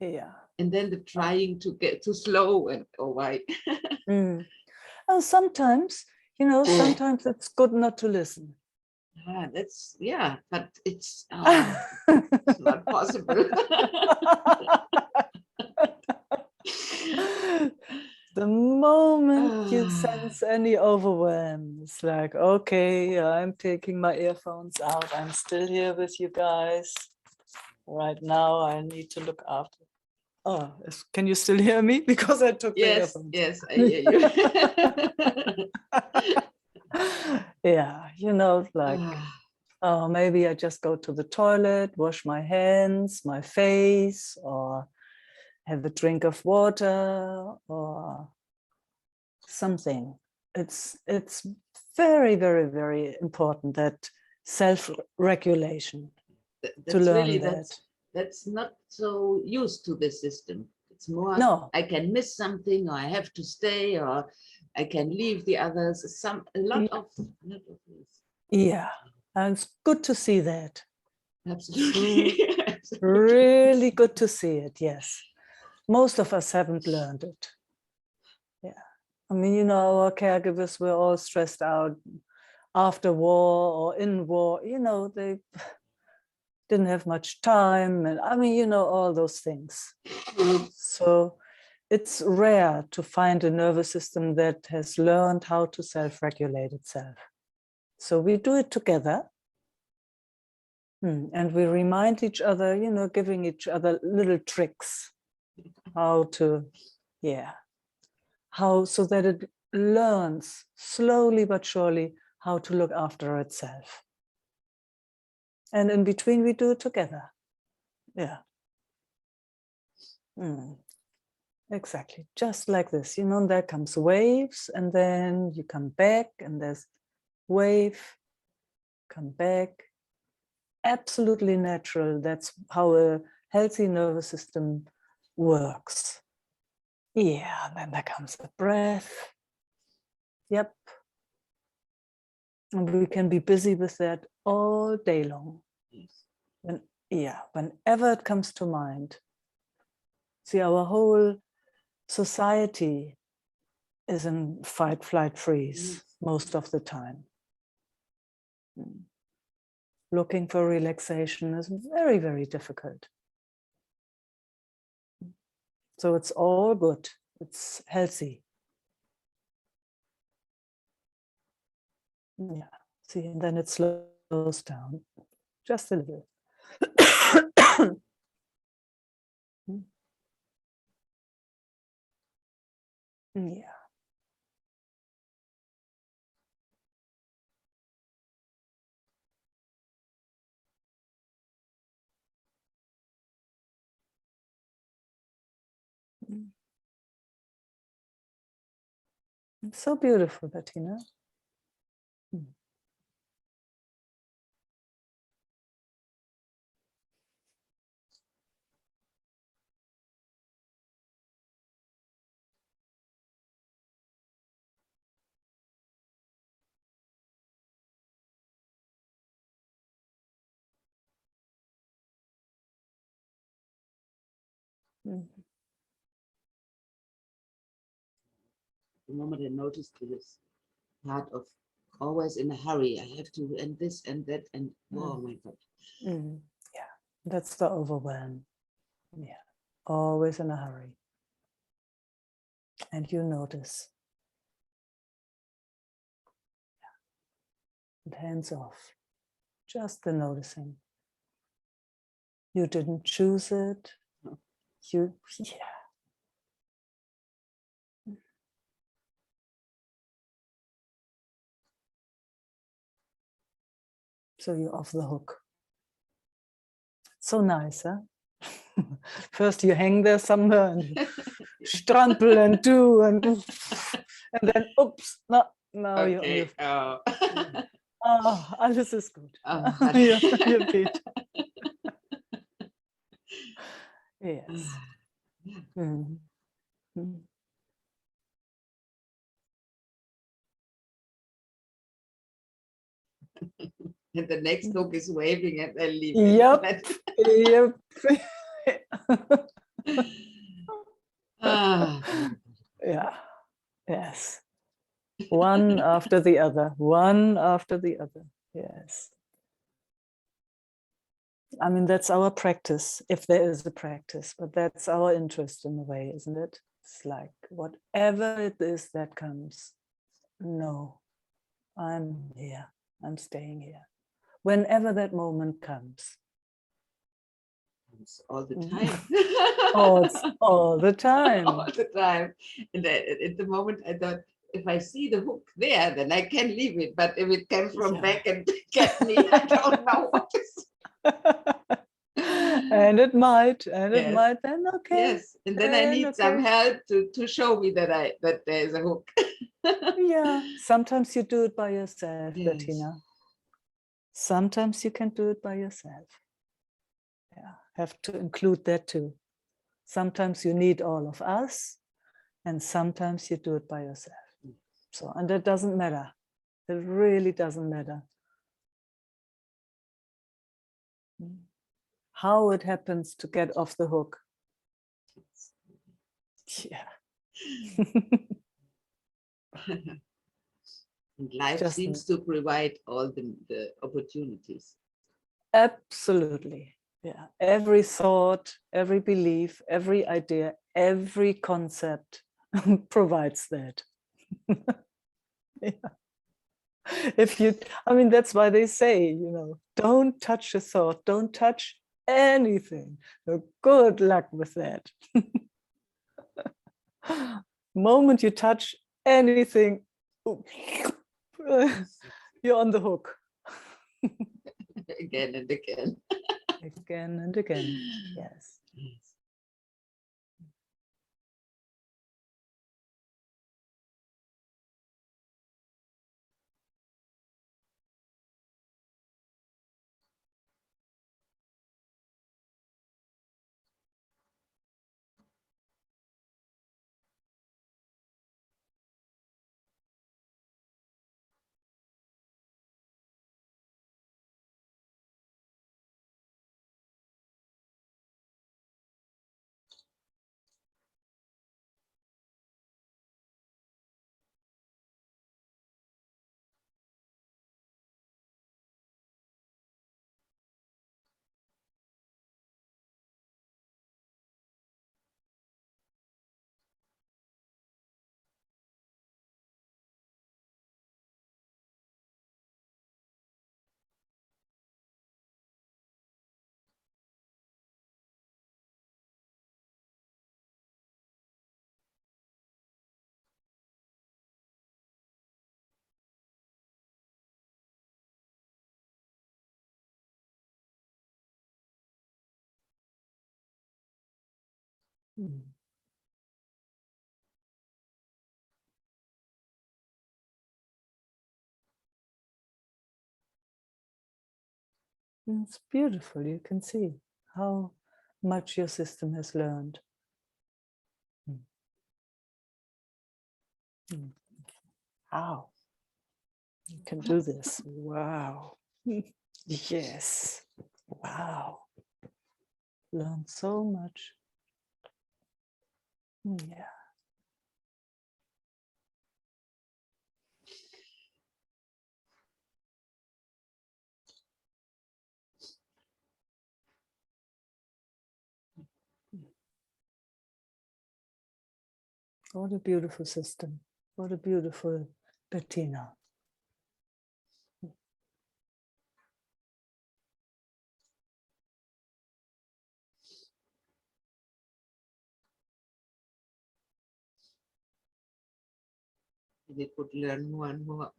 Yeah. and then the trying to get too slow, and why? Well, sometimes, sometimes it's good not to listen. That's but it's not possible. The moment you sense any overwhelm, it's like, okay, I'm taking my earphones out. I'm still here with you guys. Right now, I need to look after. Oh, can you still hear me? Because I took the earphones. Yes, I hear you. Yeah, like, oh, maybe I just go to the toilet, wash my hands, my face, or have a drink of water, or something. It's very, very, very important, that self-regulation, to learn that. That's not so used to the system. It's more, No. I can miss something, or I have to stay, or I can leave the others. A lot of this. Yeah, and it's good to see that. Absolutely. Really good to see it, yes. Most of us haven't learned it. Yeah. I mean, our caregivers were all stressed out after war or in war. They didn't have much time. And I mean, all those things. So it's rare to find a nervous system that has learned how to self-regulate itself. So we do it together. And we remind each other, giving each other little tricks, how to, so that it learns slowly but surely how to look after itself. And in between, we do it together. Yeah. Exactly. Just like this, there comes waves, and then you come back, and there's wave, come back. Absolutely natural. That's how a healthy nervous system works. Yeah, then there comes the breath. Yep. And we can be busy with that all day long. Whenever it comes to mind. See, our whole society is in fight, flight, freeze most of the time. Looking for relaxation is very, very difficult. So it's all good. It's healthy. Yeah. See, and then it slows down just a little. Yeah. It's so beautiful, Bettina. The moment I noticed this part of always in a hurry, I have to, and this and that, and oh my God. Yeah, that's the overwhelm. Yeah, always in a hurry. And you notice and hands off. Just the noticing. You didn't choose it. Yeah. So you're off the hook. So nice, huh? First you hang there somewhere and you strampel and do and then oops, no, now Okay. alles ist gut. Oh, You're good. Yes. Mhm. Mhm. And the next hook is waving and then leave Yep. it. Yep. Ah, Yeah. Yes. One after the other. One after the other. Yes. I mean, that's our practice, if there is a practice, but that's our interest in a way, isn't it? It's like whatever it is that comes, no, I'm here, I'm staying here. Whenever that moment comes. it's all the time. Oh, it's all the time. All the time. And at the moment I thought, if I see the hook there, then I can leave it. But if it came from back and get me, I don't know what is. And it might then, okay. Yes, and then I need some okay. help to show me that there's a hook. Yeah, sometimes you do it by yourself, Yes. Bettina. Sometimes you can do it by yourself. Yeah, have to include that too. Sometimes you need all of us, and sometimes you do it by yourself. So, and that doesn't matter. It really doesn't matter. How it happens to get off the hook. Yeah. And life Just seems to provide all the opportunities. absolutely. Yeah. Every thought, every belief, every idea, every concept provides that. Yeah. If you, I mean, that's why they say, don't touch a thought, don't touch anything. So good luck with that. Moment you touch anything, you're on the hook. Again and again. Again and again, yes. Mm. It's beautiful. You can see how much your system has learned. Wow, you can do this. Wow. Yes. Wow. Learned so much. Yeah. What a beautiful system. What a beautiful Bettina. We could learn more and more.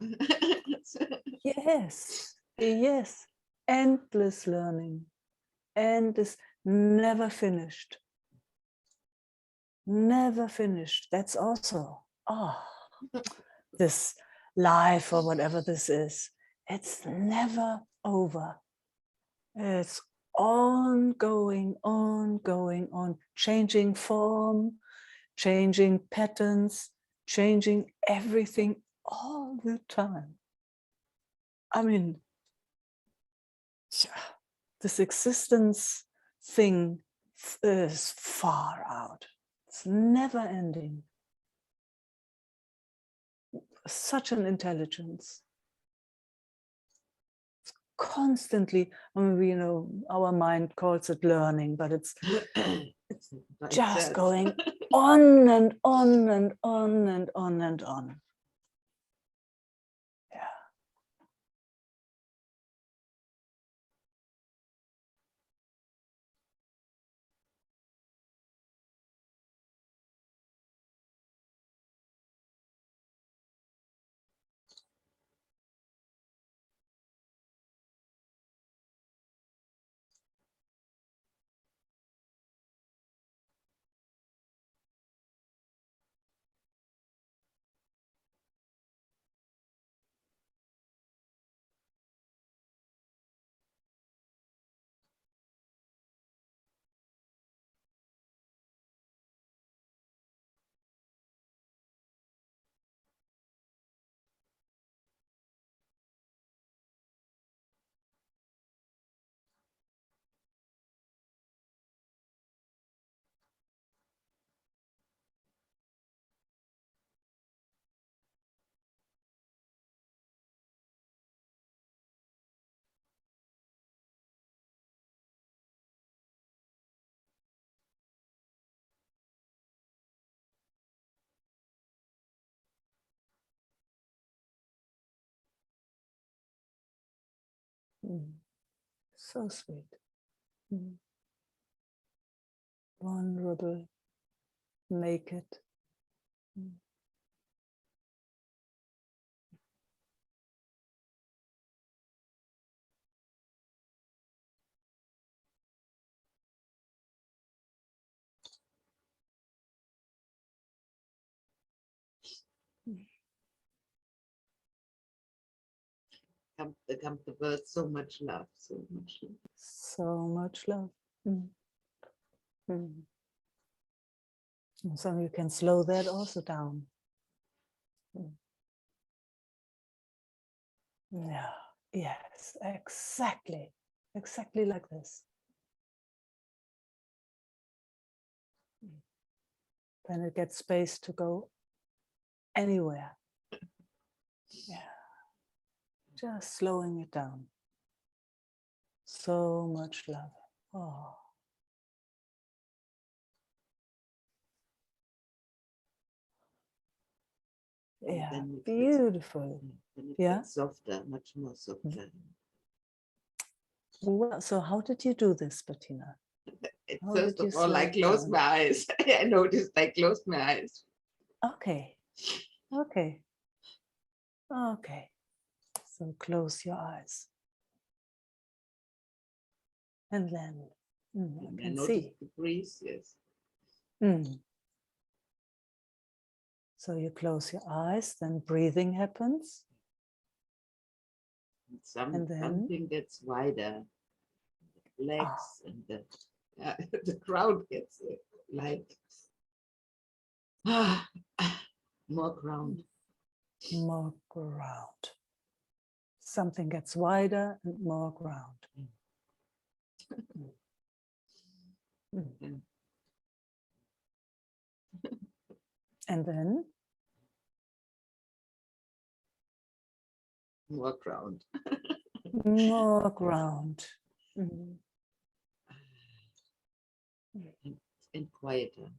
Yes, yes, endless learning, endless, never finished. Never finished. That's also, this life or whatever this is, it's never over. It's ongoing, on, changing form, changing patterns, changing everything all the time. I mean, this existence thing is far out. It's never ending. Such an intelligence. It's constantly, I mean, you know, our mind calls it learning, but it's just going on and on and on and on and on. Yeah. So sweet. Vulnerable, naked. Come the bird, so much love, so much love. So much love. And so you can slow that also down. Yeah, yes, exactly. Exactly like this. Then it gets space to go anywhere. Yeah. Just slowing it down. So much love. Oh. Yeah, beautiful. Then it Yeah. gets softer, much more softer. Well, so how did you do this, Bettina? How First did you of all, I slow it closed down? my eyes. I noticed I closed my eyes. Okay. Okay. Okay. So close your eyes. And then I And I can noticed see. the breeze, yes. So you close your eyes, then breathing happens. And then Something gets wider. The legs and the crowd gets light. More ground. More ground. Something gets wider and more ground. And then More ground. more ground. And quieter.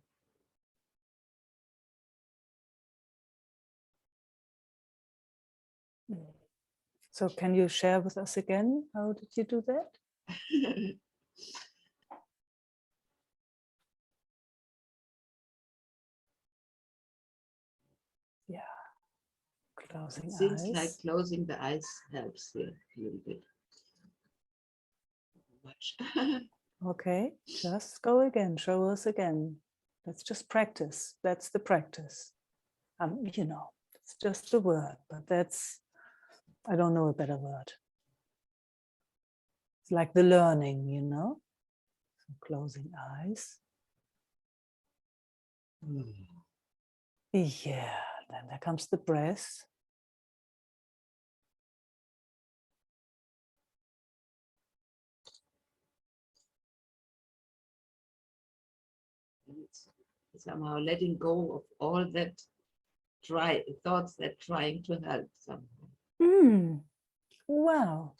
So can you share with us again? How did you do that? Yeah. Closing Seems like eyes. closing the eyes helps here a little bit. Much. Okay, just go again. Show us again. Let's just practice. That's the practice. You know, it's just a word, but that's, I don't know a better word. It's like the learning, you know. So closing eyes. Yeah, then there comes the breath. It's somehow letting go of all that thoughts that trying to help somehow. Wow.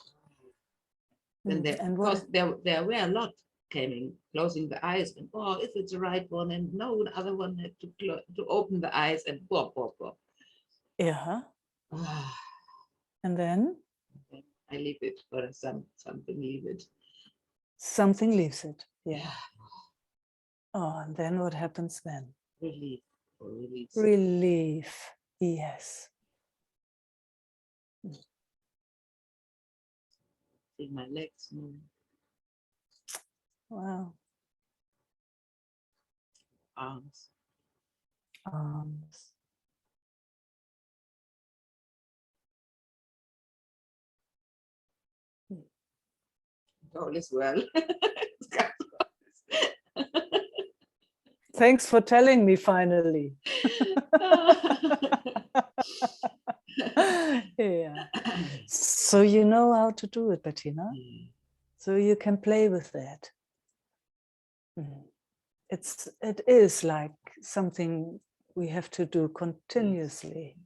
Then And of what? course there were a lot coming, closing the eyes, and oh, if it's the right one, and no, the other one had to open the eyes, and blah. Yeah. Ah, And then I leave it for something, leave it. something leaves it. Yeah. Yeah. Oh, and then what happens then? Relief or release. Relief. Yes. See my legs move. Wow. Arms. Arms. All is well. Thanks for telling me finally. Yeah. So you know how to do it, Bettina. So you can play with that. It is like something we have to do continuously.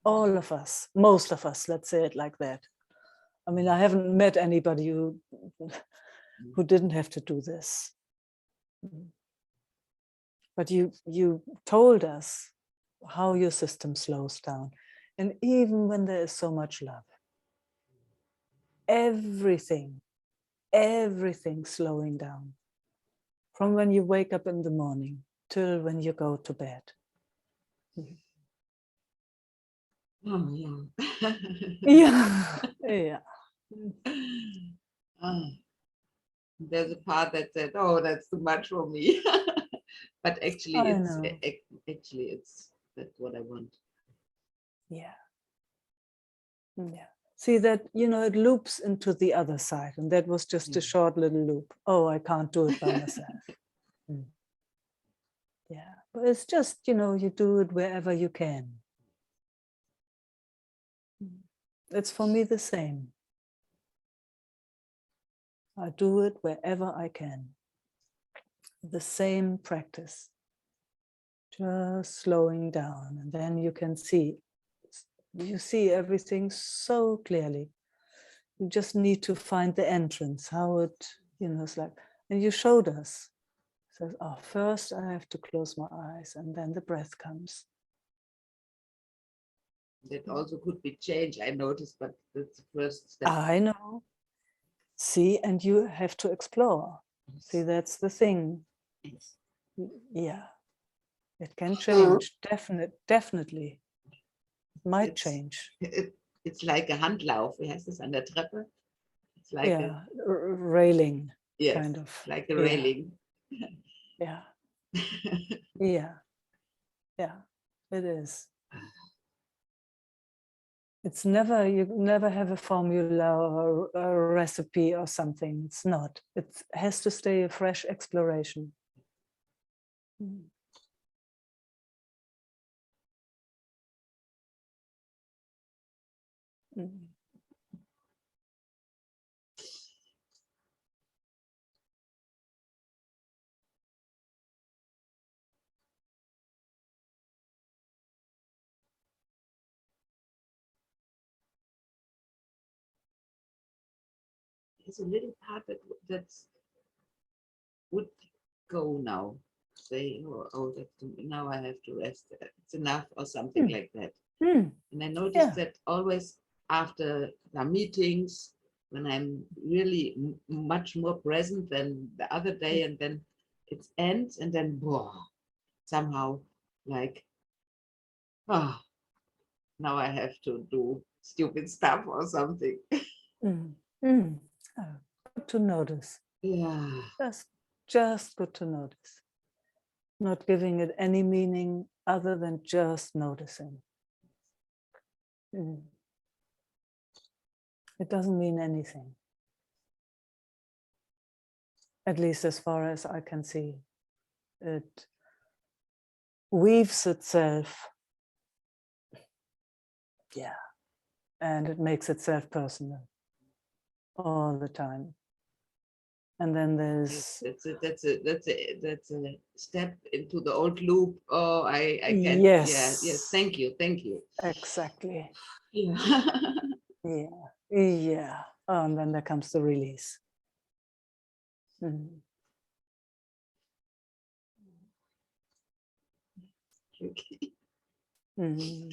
All of us, most of us, let's say it like that. I mean, I haven't met anybody who didn't have to do this. But you told us how your system slows down. And even when there is so much love, everything slowing down. From when you wake up in the morning till when you go to bed. Oh, yeah. Yeah. Yeah. There's a part that said, oh, that's too much for me. But actually, that's what I want. Yeah. Yeah. See that, you know, it loops into the other side. And that was just a short little loop. Oh, I can't do it by myself. Yeah. But it's just, you know, you do it wherever you can. It's for me the same. I do it wherever I can. The same practice. Just slowing down. And then you can see, you see everything so clearly. You just need to find the entrance, how it, you know, it's like, and you showed us. Says, oh, first I have to close my eyes and then the breath comes. That also could be changed, I noticed, but that's the first step. I know. See, and you have to explore. See, that's the thing. Yeah, it can change. Definitely. It might change. It's like a Handlauf. Wie heißt das an der Treppe? It's like a railing, yes, kind of. like a railing. Yeah. Yeah. Yeah, it is. It's never, you never have a formula or a recipe or something. It's not. It has to stay a fresh exploration. It's a little part that would go now. Say, oh, now I have to rest. It's enough, or something like that. And I noticed that always after the meetings, when I'm really much more present than the other day, and then it ends, and then somehow like, now I have to do stupid stuff or something. Mm. Mm. Oh, good to notice. Yeah. Just good to notice. Not giving it any meaning other than just noticing. Mm. It doesn't mean anything. At least as far as I can see. It weaves itself. Yeah. And it makes itself personal all the time. And then Yes, there's that's a step into the old loop. Oh, I can. yes, yes. Thank you. Exactly. Yeah. Yeah. Oh, and then there comes the release. Mm. Okay. Mm.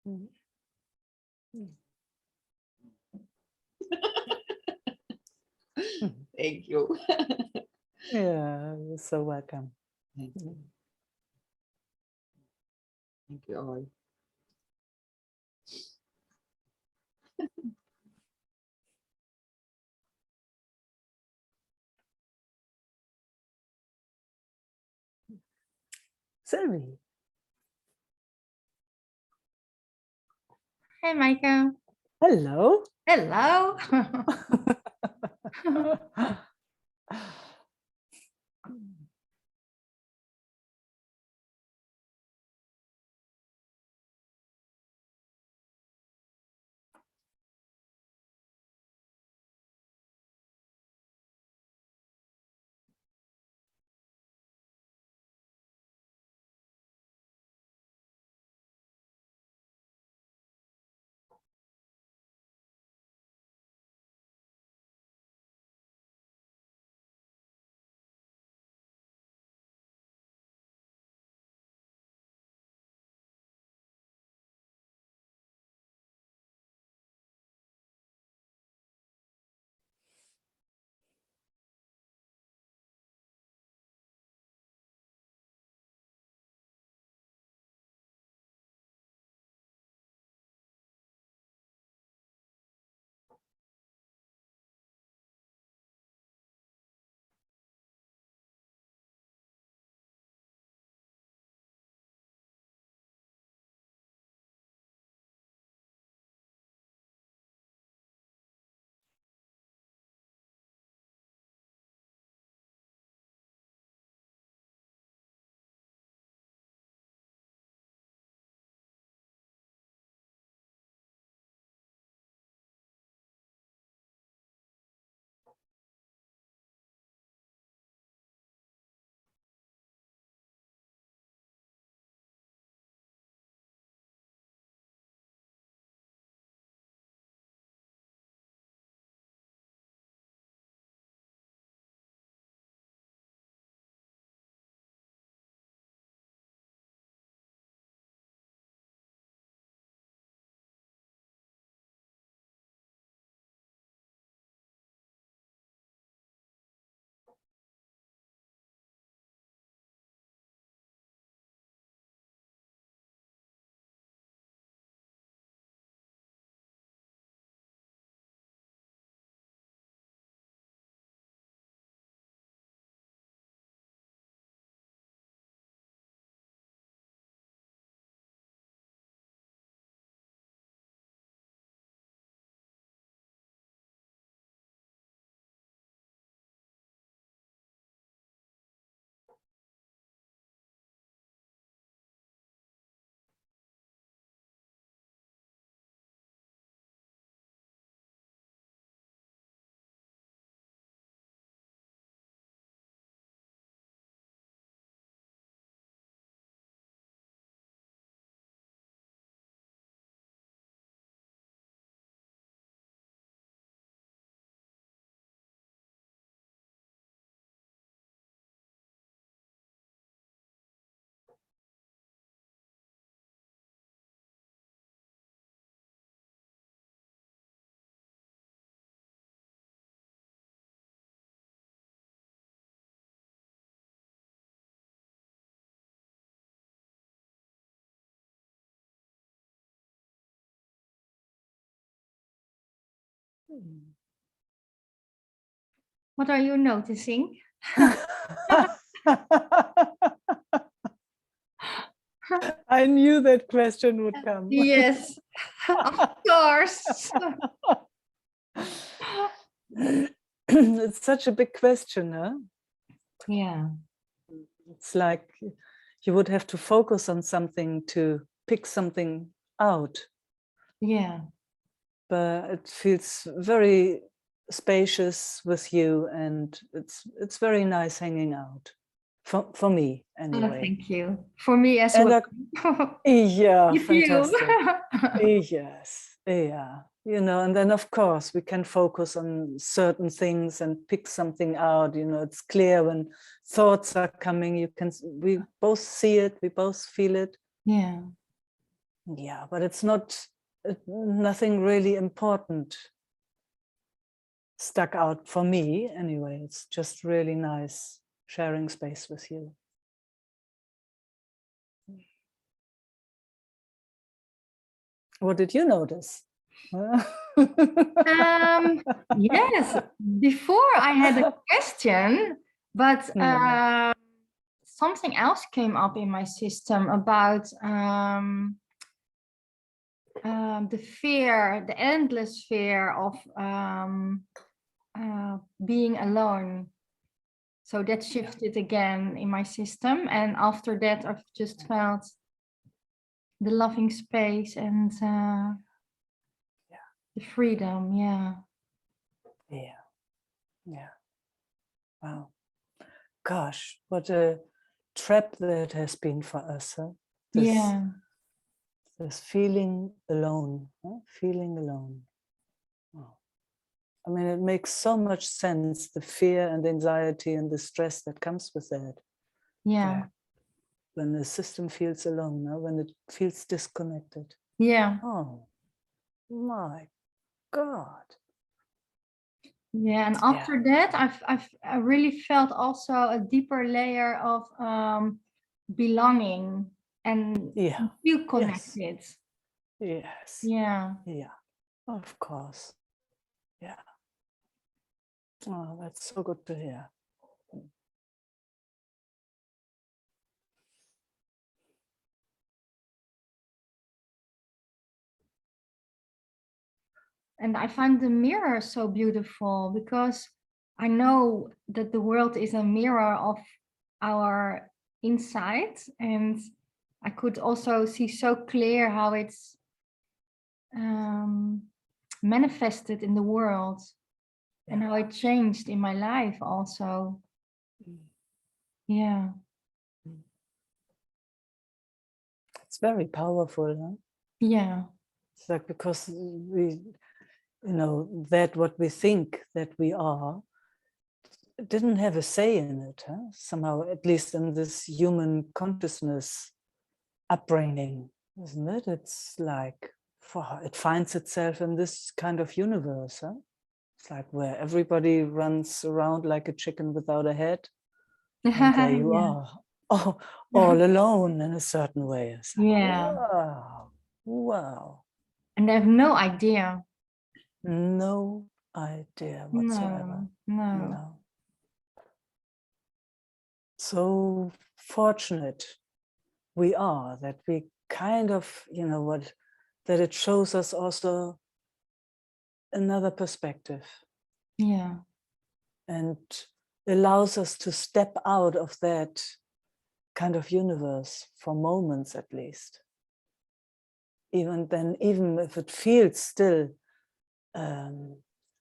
Mm. Mm. Thank you. Yeah, you're so welcome. Thank you. Mm. Thank you all. Sylvie. Hey, Meike. Hello. Hello. What are you noticing? I knew that question would come. Yes, of course. It's such a big question, huh? Yeah. It's like you would have to focus on something to pick something out. Yeah. But it feels very spacious with you, and it's very nice hanging out for me anyway. Thank you. For me as And well. yeah, With you. fantastic. Yes, yeah. You know, and then of course we can focus on certain things and pick something out. You know, it's clear when thoughts are coming. We both see it, we both feel it. Yeah. Yeah, but it's nothing really important stuck out for me anyway. It's just really nice sharing space with you. What did you notice? Yes, before I had a question, but something else came up in my system about the fear, the endless fear of being alone. So that shifted again in my system. And after that, I've just felt the loving space and the freedom. Yeah. Yeah. Wow. Gosh, what a trap that has been for us. Huh? This feeling alone, huh? Feeling alone. Oh. I mean, it makes so much sense, the fear and anxiety and the stress that comes with that. Yeah. When the system feels alone, huh? When it feels disconnected. Yeah. Oh, my God. Yeah, and after that, I really felt also a deeper layer of belonging and feel connected. Yes. Yeah. Yeah. Of course. Yeah. Oh, that's so good to hear. And I find the mirror so beautiful because I know that the world is a mirror of our inside, and I could also see so clear how it's manifested in the world and how it changed in my life also. Yeah. It's very powerful, huh? Yeah. It's like because we, that what we think that we are didn't have a say in it, huh? Somehow, at least in this human consciousness upbringing, isn't it? It's like it finds itself in this kind of universe, huh? It's like where everybody runs around like a chicken without a head, and there you are, all alone in a certain way. It's like, wow. And I have no idea. No idea whatsoever. No. So fortunate we are that we kind of, that it shows us also another perspective. Yeah. And allows us to step out of that kind of universe for moments at least. Even if it feels still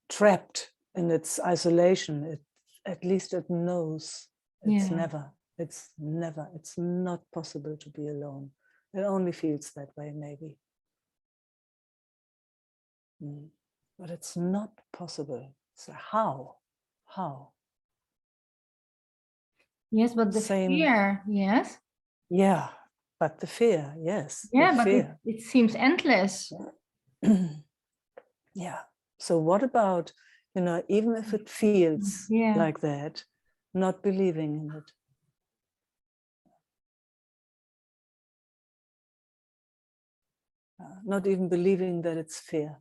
trapped in its isolation, at least it knows it's not possible to be alone. It only feels that way, maybe. But it's not possible. So how? Yes, but the fear, yes. Yeah, but the fear, yes. Yeah, but it seems endless. Yeah. So what about, even if it feels like that, not believing in it? Not even believing that it's fear.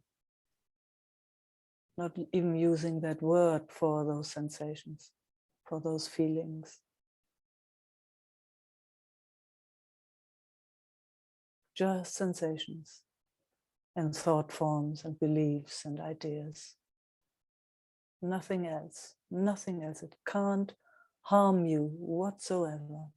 not even using that word for those sensations, for those feelings. Just sensations and thought forms and beliefs and ideas. Nothing else, nothing else. It can't harm you whatsoever.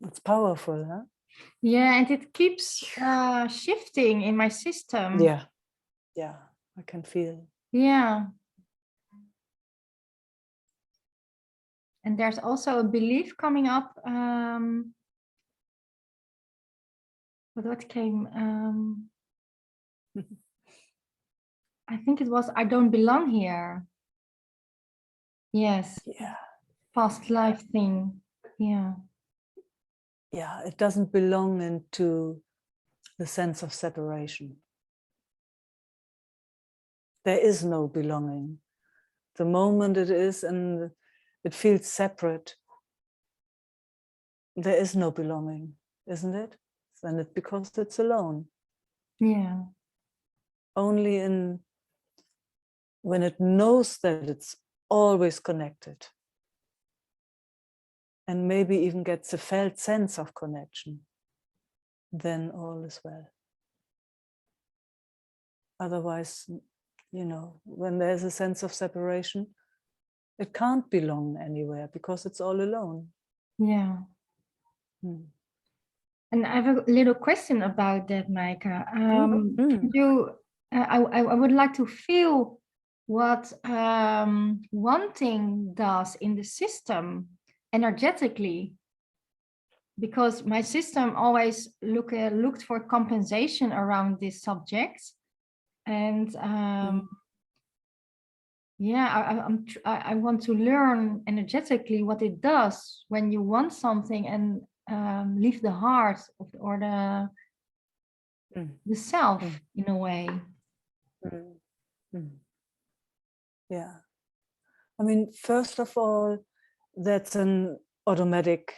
It's powerful, huh? Yeah, and it keeps shifting in my system. Yeah, yeah, I can feel. Yeah. And there's also a belief coming up. But what came? I think it was, I don't belong here. Yes. Yeah. Past life thing. Yeah. Yeah, it doesn't belong into the sense of separation. There is no belonging. The moment it is and it feels separate, there is no belonging, isn't it? And it because it's alone. Yeah. Only when it knows that it's always connected, and maybe even gets a felt sense of connection, then all is well. Otherwise, you know, when there's a sense of separation, it can't belong anywhere because it's all alone. Yeah. And I have a little question about that, Meike. Can you, I would like to feel what wanting does in the system energetically, because my system always looked for compensation around this subject, and yeah, I want to learn energetically what it does when you want something and leave the heart or the self in a way. Yeah, I mean, first of all, that's an automatic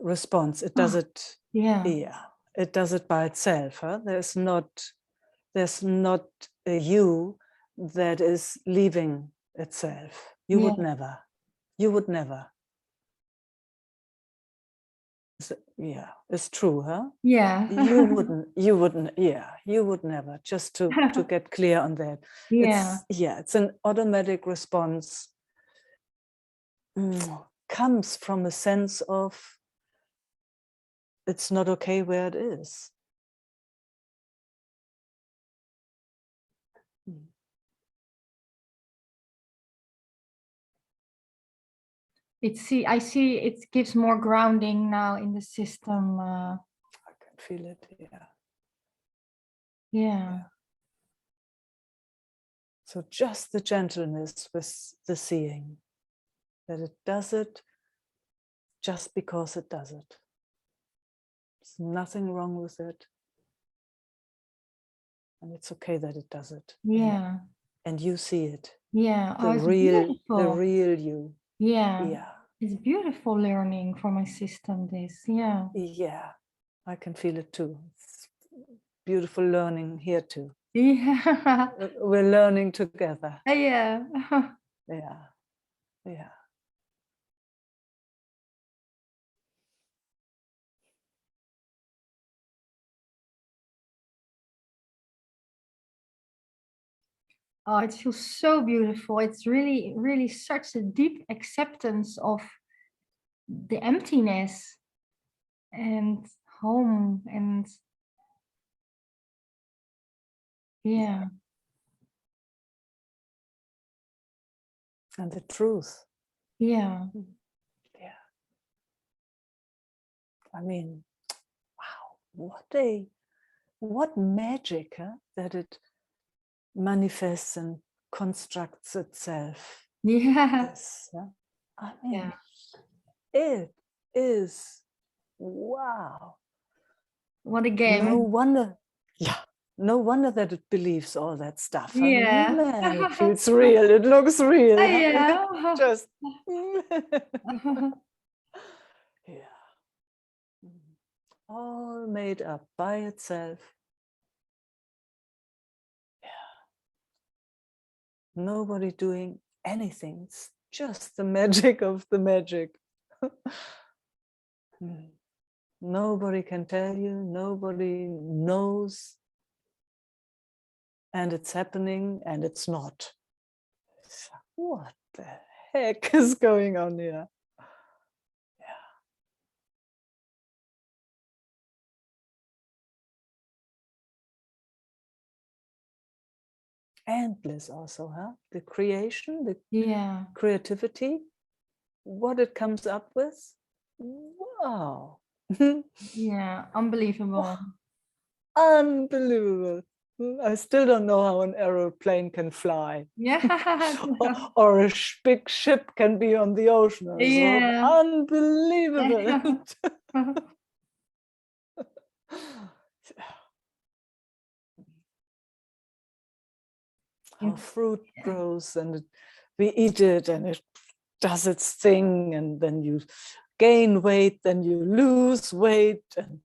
response. It does it. Yeah. Yeah, it does it by itself. Huh? There's not a you that is leaving itself. You would never. You would never. Yeah, it's true, huh? Yeah. You wouldn't, yeah, you would never, just to get clear on that. Yeah. It's an automatic response. Comes from a sense of it's not okay where it is. I see it gives more grounding now in the system. I can feel it, yeah. Yeah. So just the gentleness with the seeing, that it does it just because it does it. There's nothing wrong with it. And it's okay that it does it. Yeah. And you see it. Yeah. The real you. Yeah. Yeah. It's beautiful learning for my system, this. Yeah. Yeah. I can feel it too. It's beautiful learning here too. Yeah. We're learning together. Yeah. Yeah. Yeah. Oh, it feels so beautiful. It's really, really such a deep acceptance of the emptiness and home and yeah. And the truth. Yeah. Yeah. I mean, wow, what magic, huh? That it manifests and constructs itself. Yeah. This, huh? I mean, Yeah. it is, wow. What a game. No wonder, yeah, no wonder that it believes all that stuff. I Yeah. mean, man, it feels real. It looks real. Huh? Yeah. Just yeah, all made up by itself. Yeah, nobody doing anything. It's just the magic of the magic. Nobody can tell you. Nobody knows. And it's happening, and it's not. What the heck is going on here? Yeah. Endless also, huh? The creation, the Yeah. creativity, what it comes up with. Wow. Yeah. Unbelievable. Unbelievable. I still don't know how an aeroplane can fly. Yeah. Or a big ship can be on the ocean. So Yeah. unbelievable. How fruit grows and we eat it and it does its thing, and then you gain weight, then you lose weight, and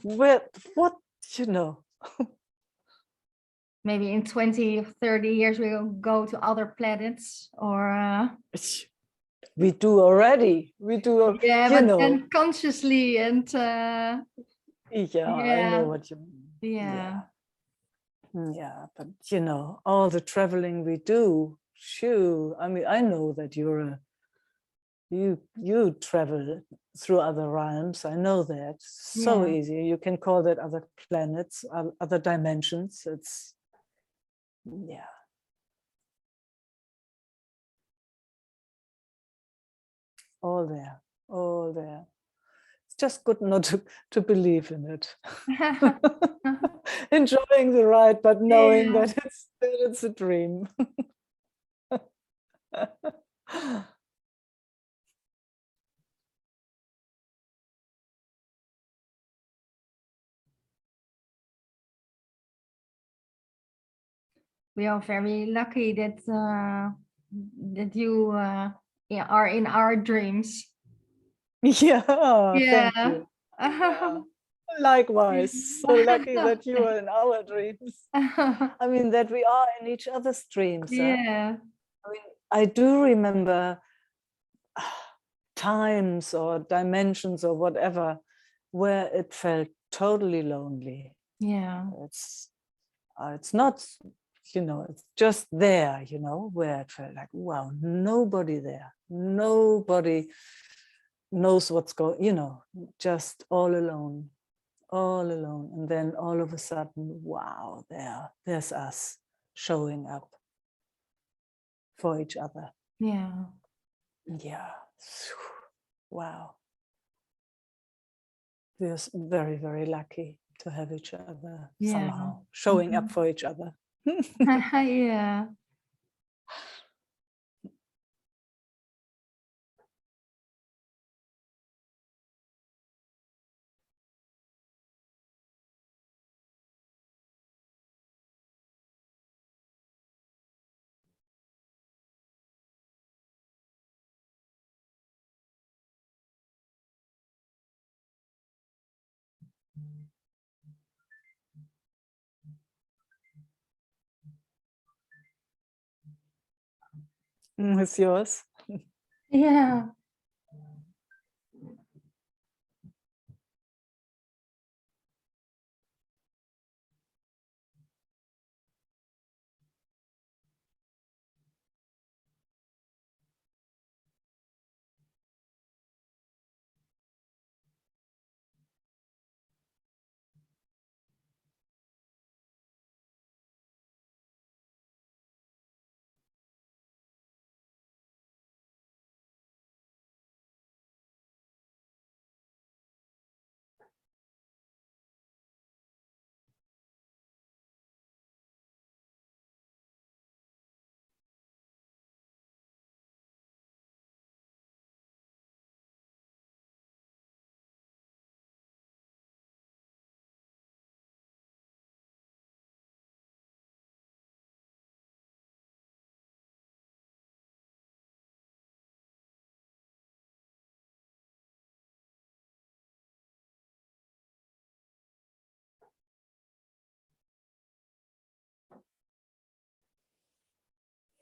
what you know. Maybe in 20 or 30 years we'll go to other planets or We do already. We do, yeah, you but know. then consciously and Yeah, I know what you mean. yeah. Yeah, but you know, all the traveling we do, shoo. I mean, I know that you travel through other realms. I know that. So Yeah. easy. You can call that other planets, other dimensions. It's yeah. All there, all there. It's just good not to believe in it. Enjoying the ride, but knowing Yeah. that it's a dream. We are very lucky that that you are in our dreams. Yeah, Yeah. thank you. Yeah. Likewise, so lucky that you are in our dreams. I mean, that we are in each other's dreams. Huh? Yeah. I mean, I do remember times or dimensions or whatever where it felt totally lonely. Yeah. It's not, you know, it's just there, you know, where it felt like, wow, nobody there, nobody knows what's going, you know, just all alone. And then all of a sudden, wow, there's us showing up for each other. Yeah. Yeah. Wow. We're very, very lucky to have each other somehow showing up for each other. Yeah. It's yours. Yeah.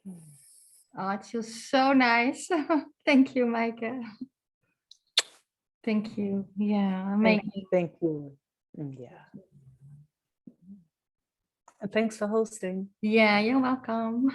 Oh, it feels so nice. Thank you, Meike. Thank you. Yeah, amazing. Thank you. Yeah. And thanks for hosting. Yeah, you're welcome.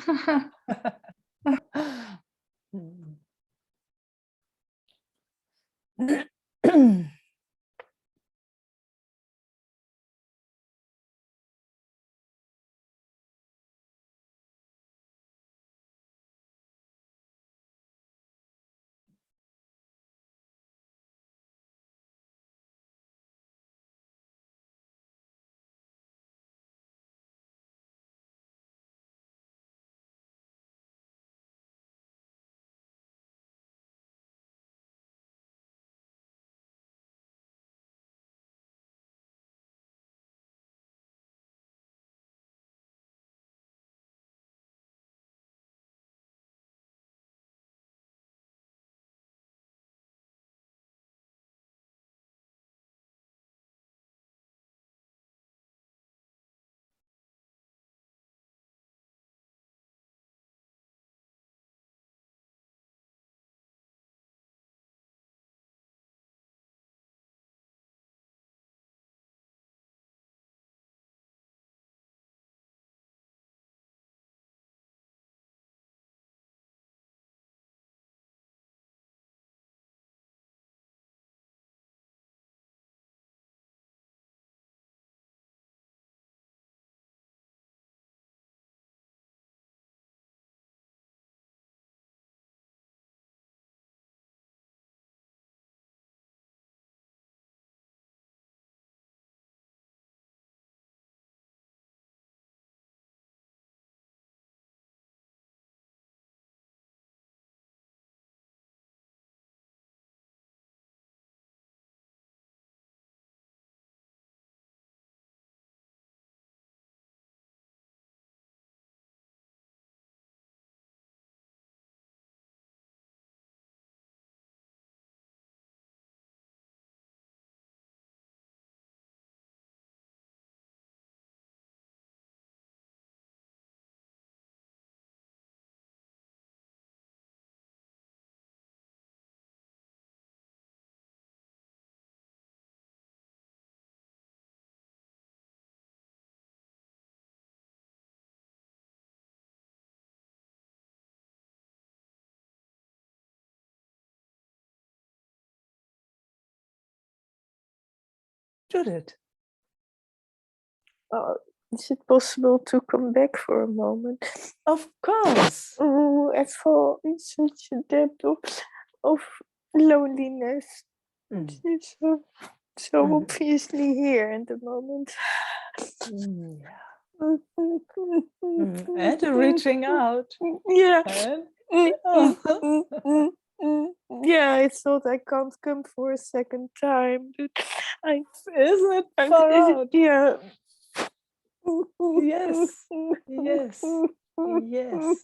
Judith. Is it possible to come back for a moment? Of course. Oh, I fall in such a depth of loneliness. It's so obviously here at the moment. Yeah. And reaching out. Yeah. And, Yeah, I thought I can't come for a second time, but is it far out? Yeah. Yes. Yes. Yes.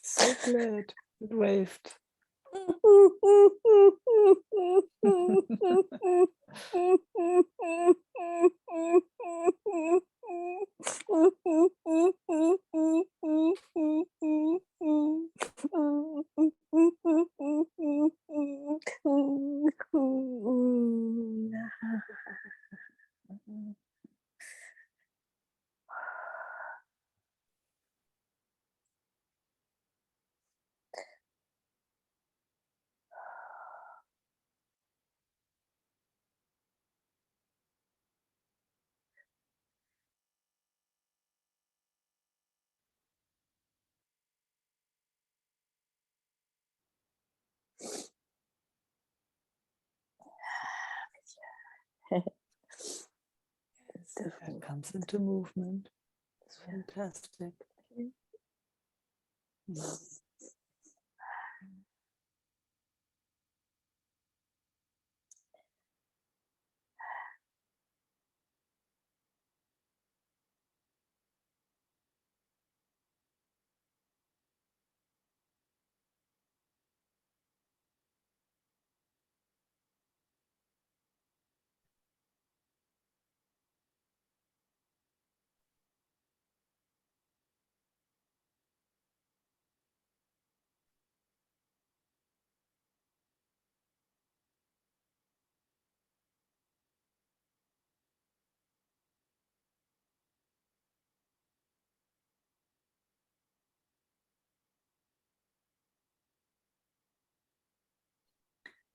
So glad it waved. That comes into movement. It's fantastic.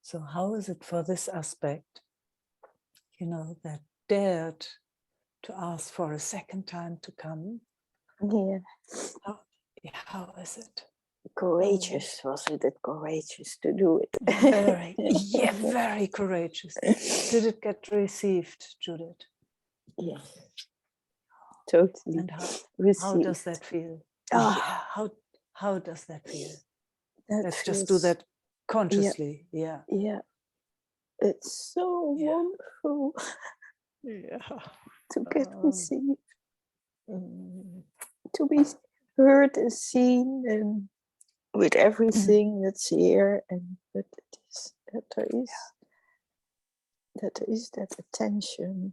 So how is it for this aspect, that dared to ask for a second time to come? Yeah. How is it? Courageous, wasn't it? Courageous to do it. Very courageous. Did it get received, Judith? Yes. Totally. And how received. does that feel? Ah. How does that feel? That Let's just do that consciously. Yeah. It's so wonderful to get received, to be heard and seen, and with everything that's here, and that there is that attention.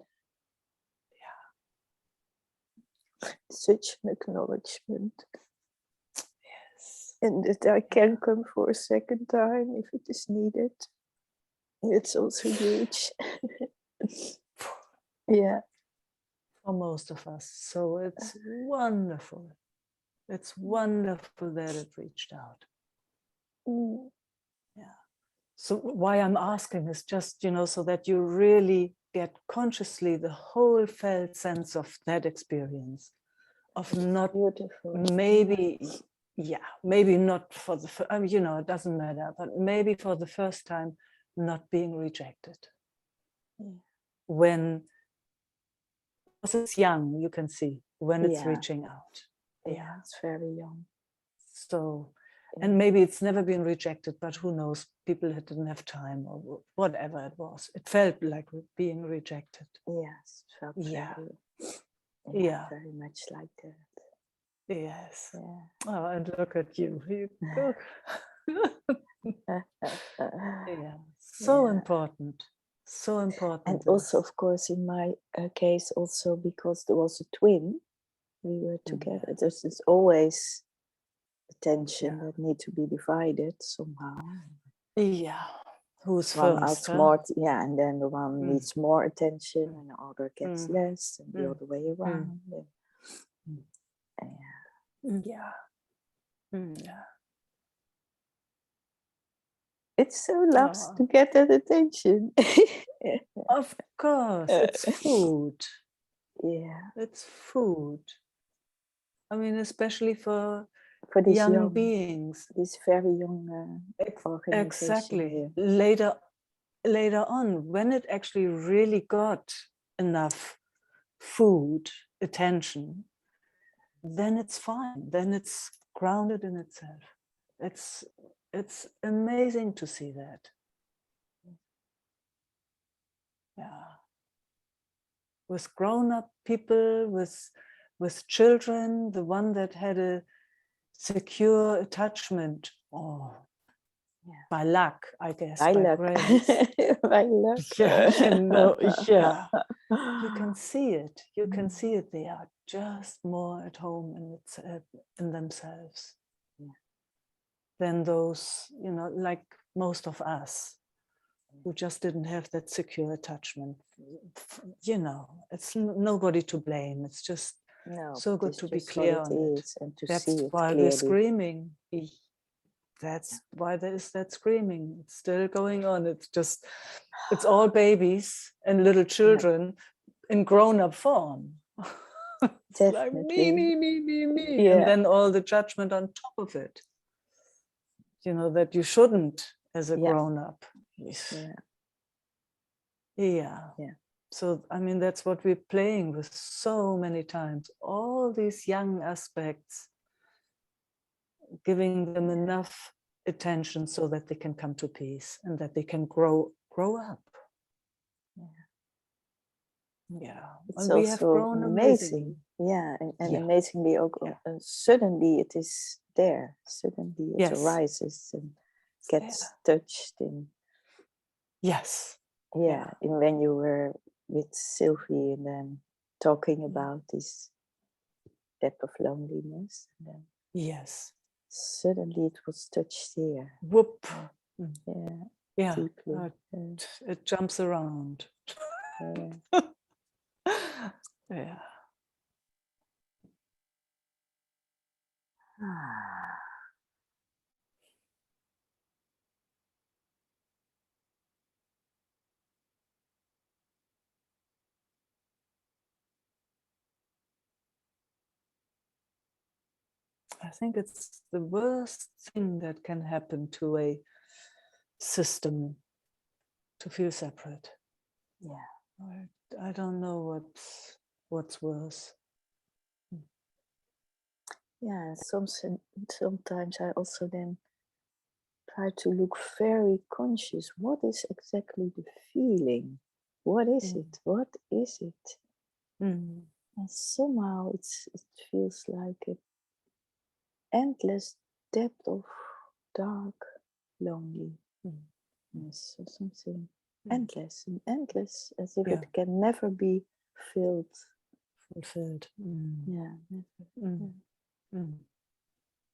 Such an acknowledgement. Yes. And that I can come for a second time if it is needed. It's also huge. For most of us. So it's wonderful. It's wonderful that it reached out. So why I'm asking is just, so that you really get consciously the whole felt sense of that experience, of not beautiful. Maybe not for the, it doesn't matter, but maybe for the first time, not being rejected. When it's young, you can see when it's reaching out. It's very young. So, and maybe it's never been rejected, but who knows, people that didn't have time or whatever it was. It felt like being rejected. Yes, it felt very much like that. Yes. Oh, and look at you. So important. So important. And also, of course, in my case, also because there was a twin, we were together. There's always attention that need to be divided somehow. Who's one first? asks more, and then the one needs more attention, and the other gets less, and the other way around. It's so loves to get that attention. Of course, it's food. It's food. I mean, especially for these young beings. This very young organization. Exactly. Later on, when it actually really got enough food, attention, then it's fine. Then it's grounded in itself. It's amazing to see that. With grown-up people, with children, the one that had a secure attachment, by luck, I guess, by grace. By luck. You can see it. You can see it. They are just more at home in themselves than those, like most of us, who just didn't have that secure attachment. It's nobody to blame. It's just so good to be clear on it. And to That's see it why clearly. we're screaming. That's why there is that screaming. It's still going on. It's all babies and little children in grown-up form. It's like me. And then all the judgment on top of it. That you shouldn't as a grown-up. So, I mean, that's what we're playing with so many times. All these young aspects, giving them enough attention so that they can come to peace and that they can grow up. Yeah, It's and we have also grown amazingly. amazing. Yeah, and Yeah. amazingly, suddenly it is there. Suddenly it Yes. arises and gets touched in. Yes. Yeah, and when you were with Sylvie and then talking about this depth of loneliness, and then Yes. suddenly it was touched here. Whoop. Yeah. Yeah. Deeply. It jumps around. Yeah. I think it's the worst thing that can happen to a system, to feel separate. Yeah. I don't know what's worse. Yeah, sometimes I also then try to look very conscious. What is exactly the feeling? What is it? What is it? And somehow it feels like an endless depth of dark, loneliness or something endless and endless, as if it can never be fulfilled. Yeah.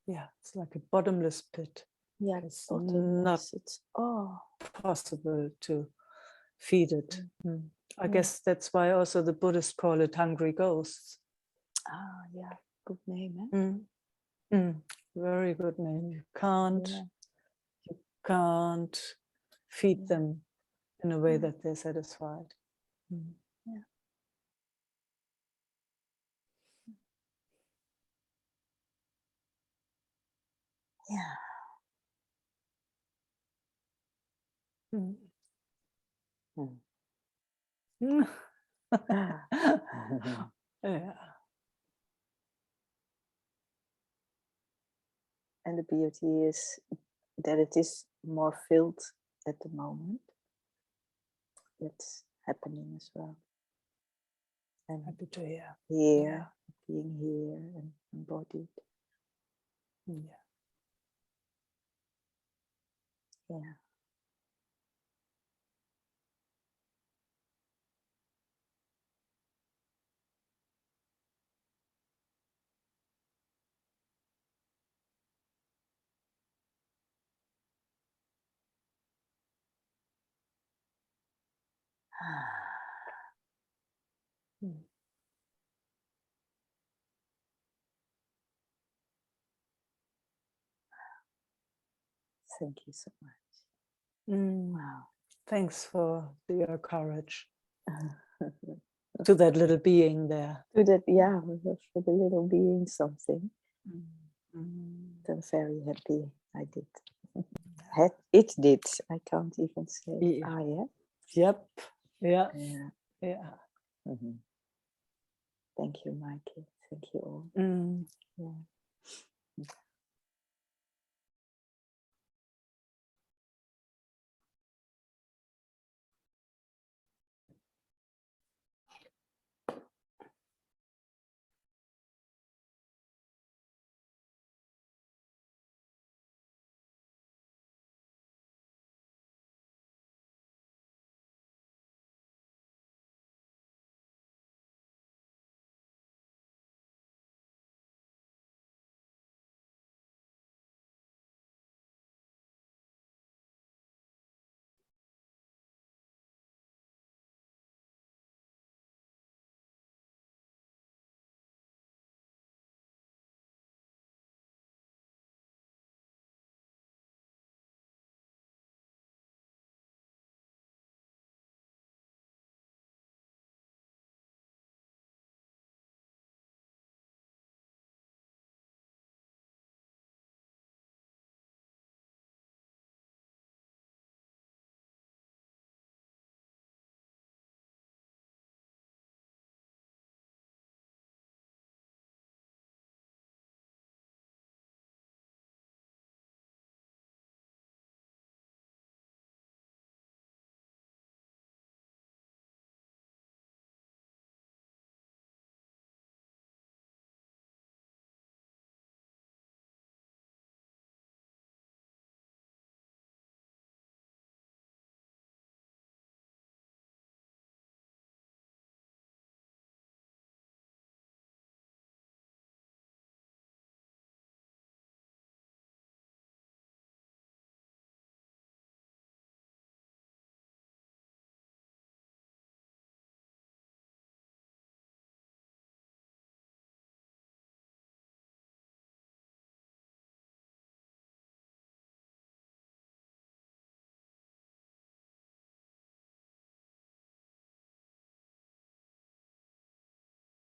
Yeah, it's like a bottomless pit. Yeah, it's bottomless. It's possible to feed it. I guess that's why also the Buddhists call it hungry ghosts. Ah, yeah, good name, Very good name. You can't feed them in a way that they're satisfied. Yeah. Yeah. Yeah. And the beauty is that it is more filled at the moment. It's happening as well. And happy to hear. Here, being here and embodied. Yeah. Yeah. Thank you so much. Wow. Thanks for your courage. To that little being there. To that, yeah, for the little being something. I'm very happy I did. It did. I can't even say I am. Yep. Yeah. Yeah. Yeah. Thank you, Meike. Thank you all. Yeah.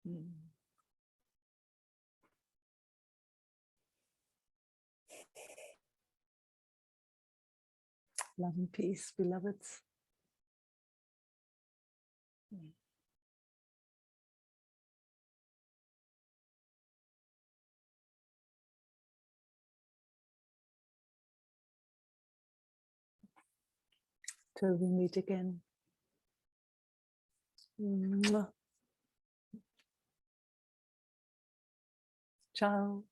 Love and peace, beloveds. Till we meet again. Mwah. Ciao.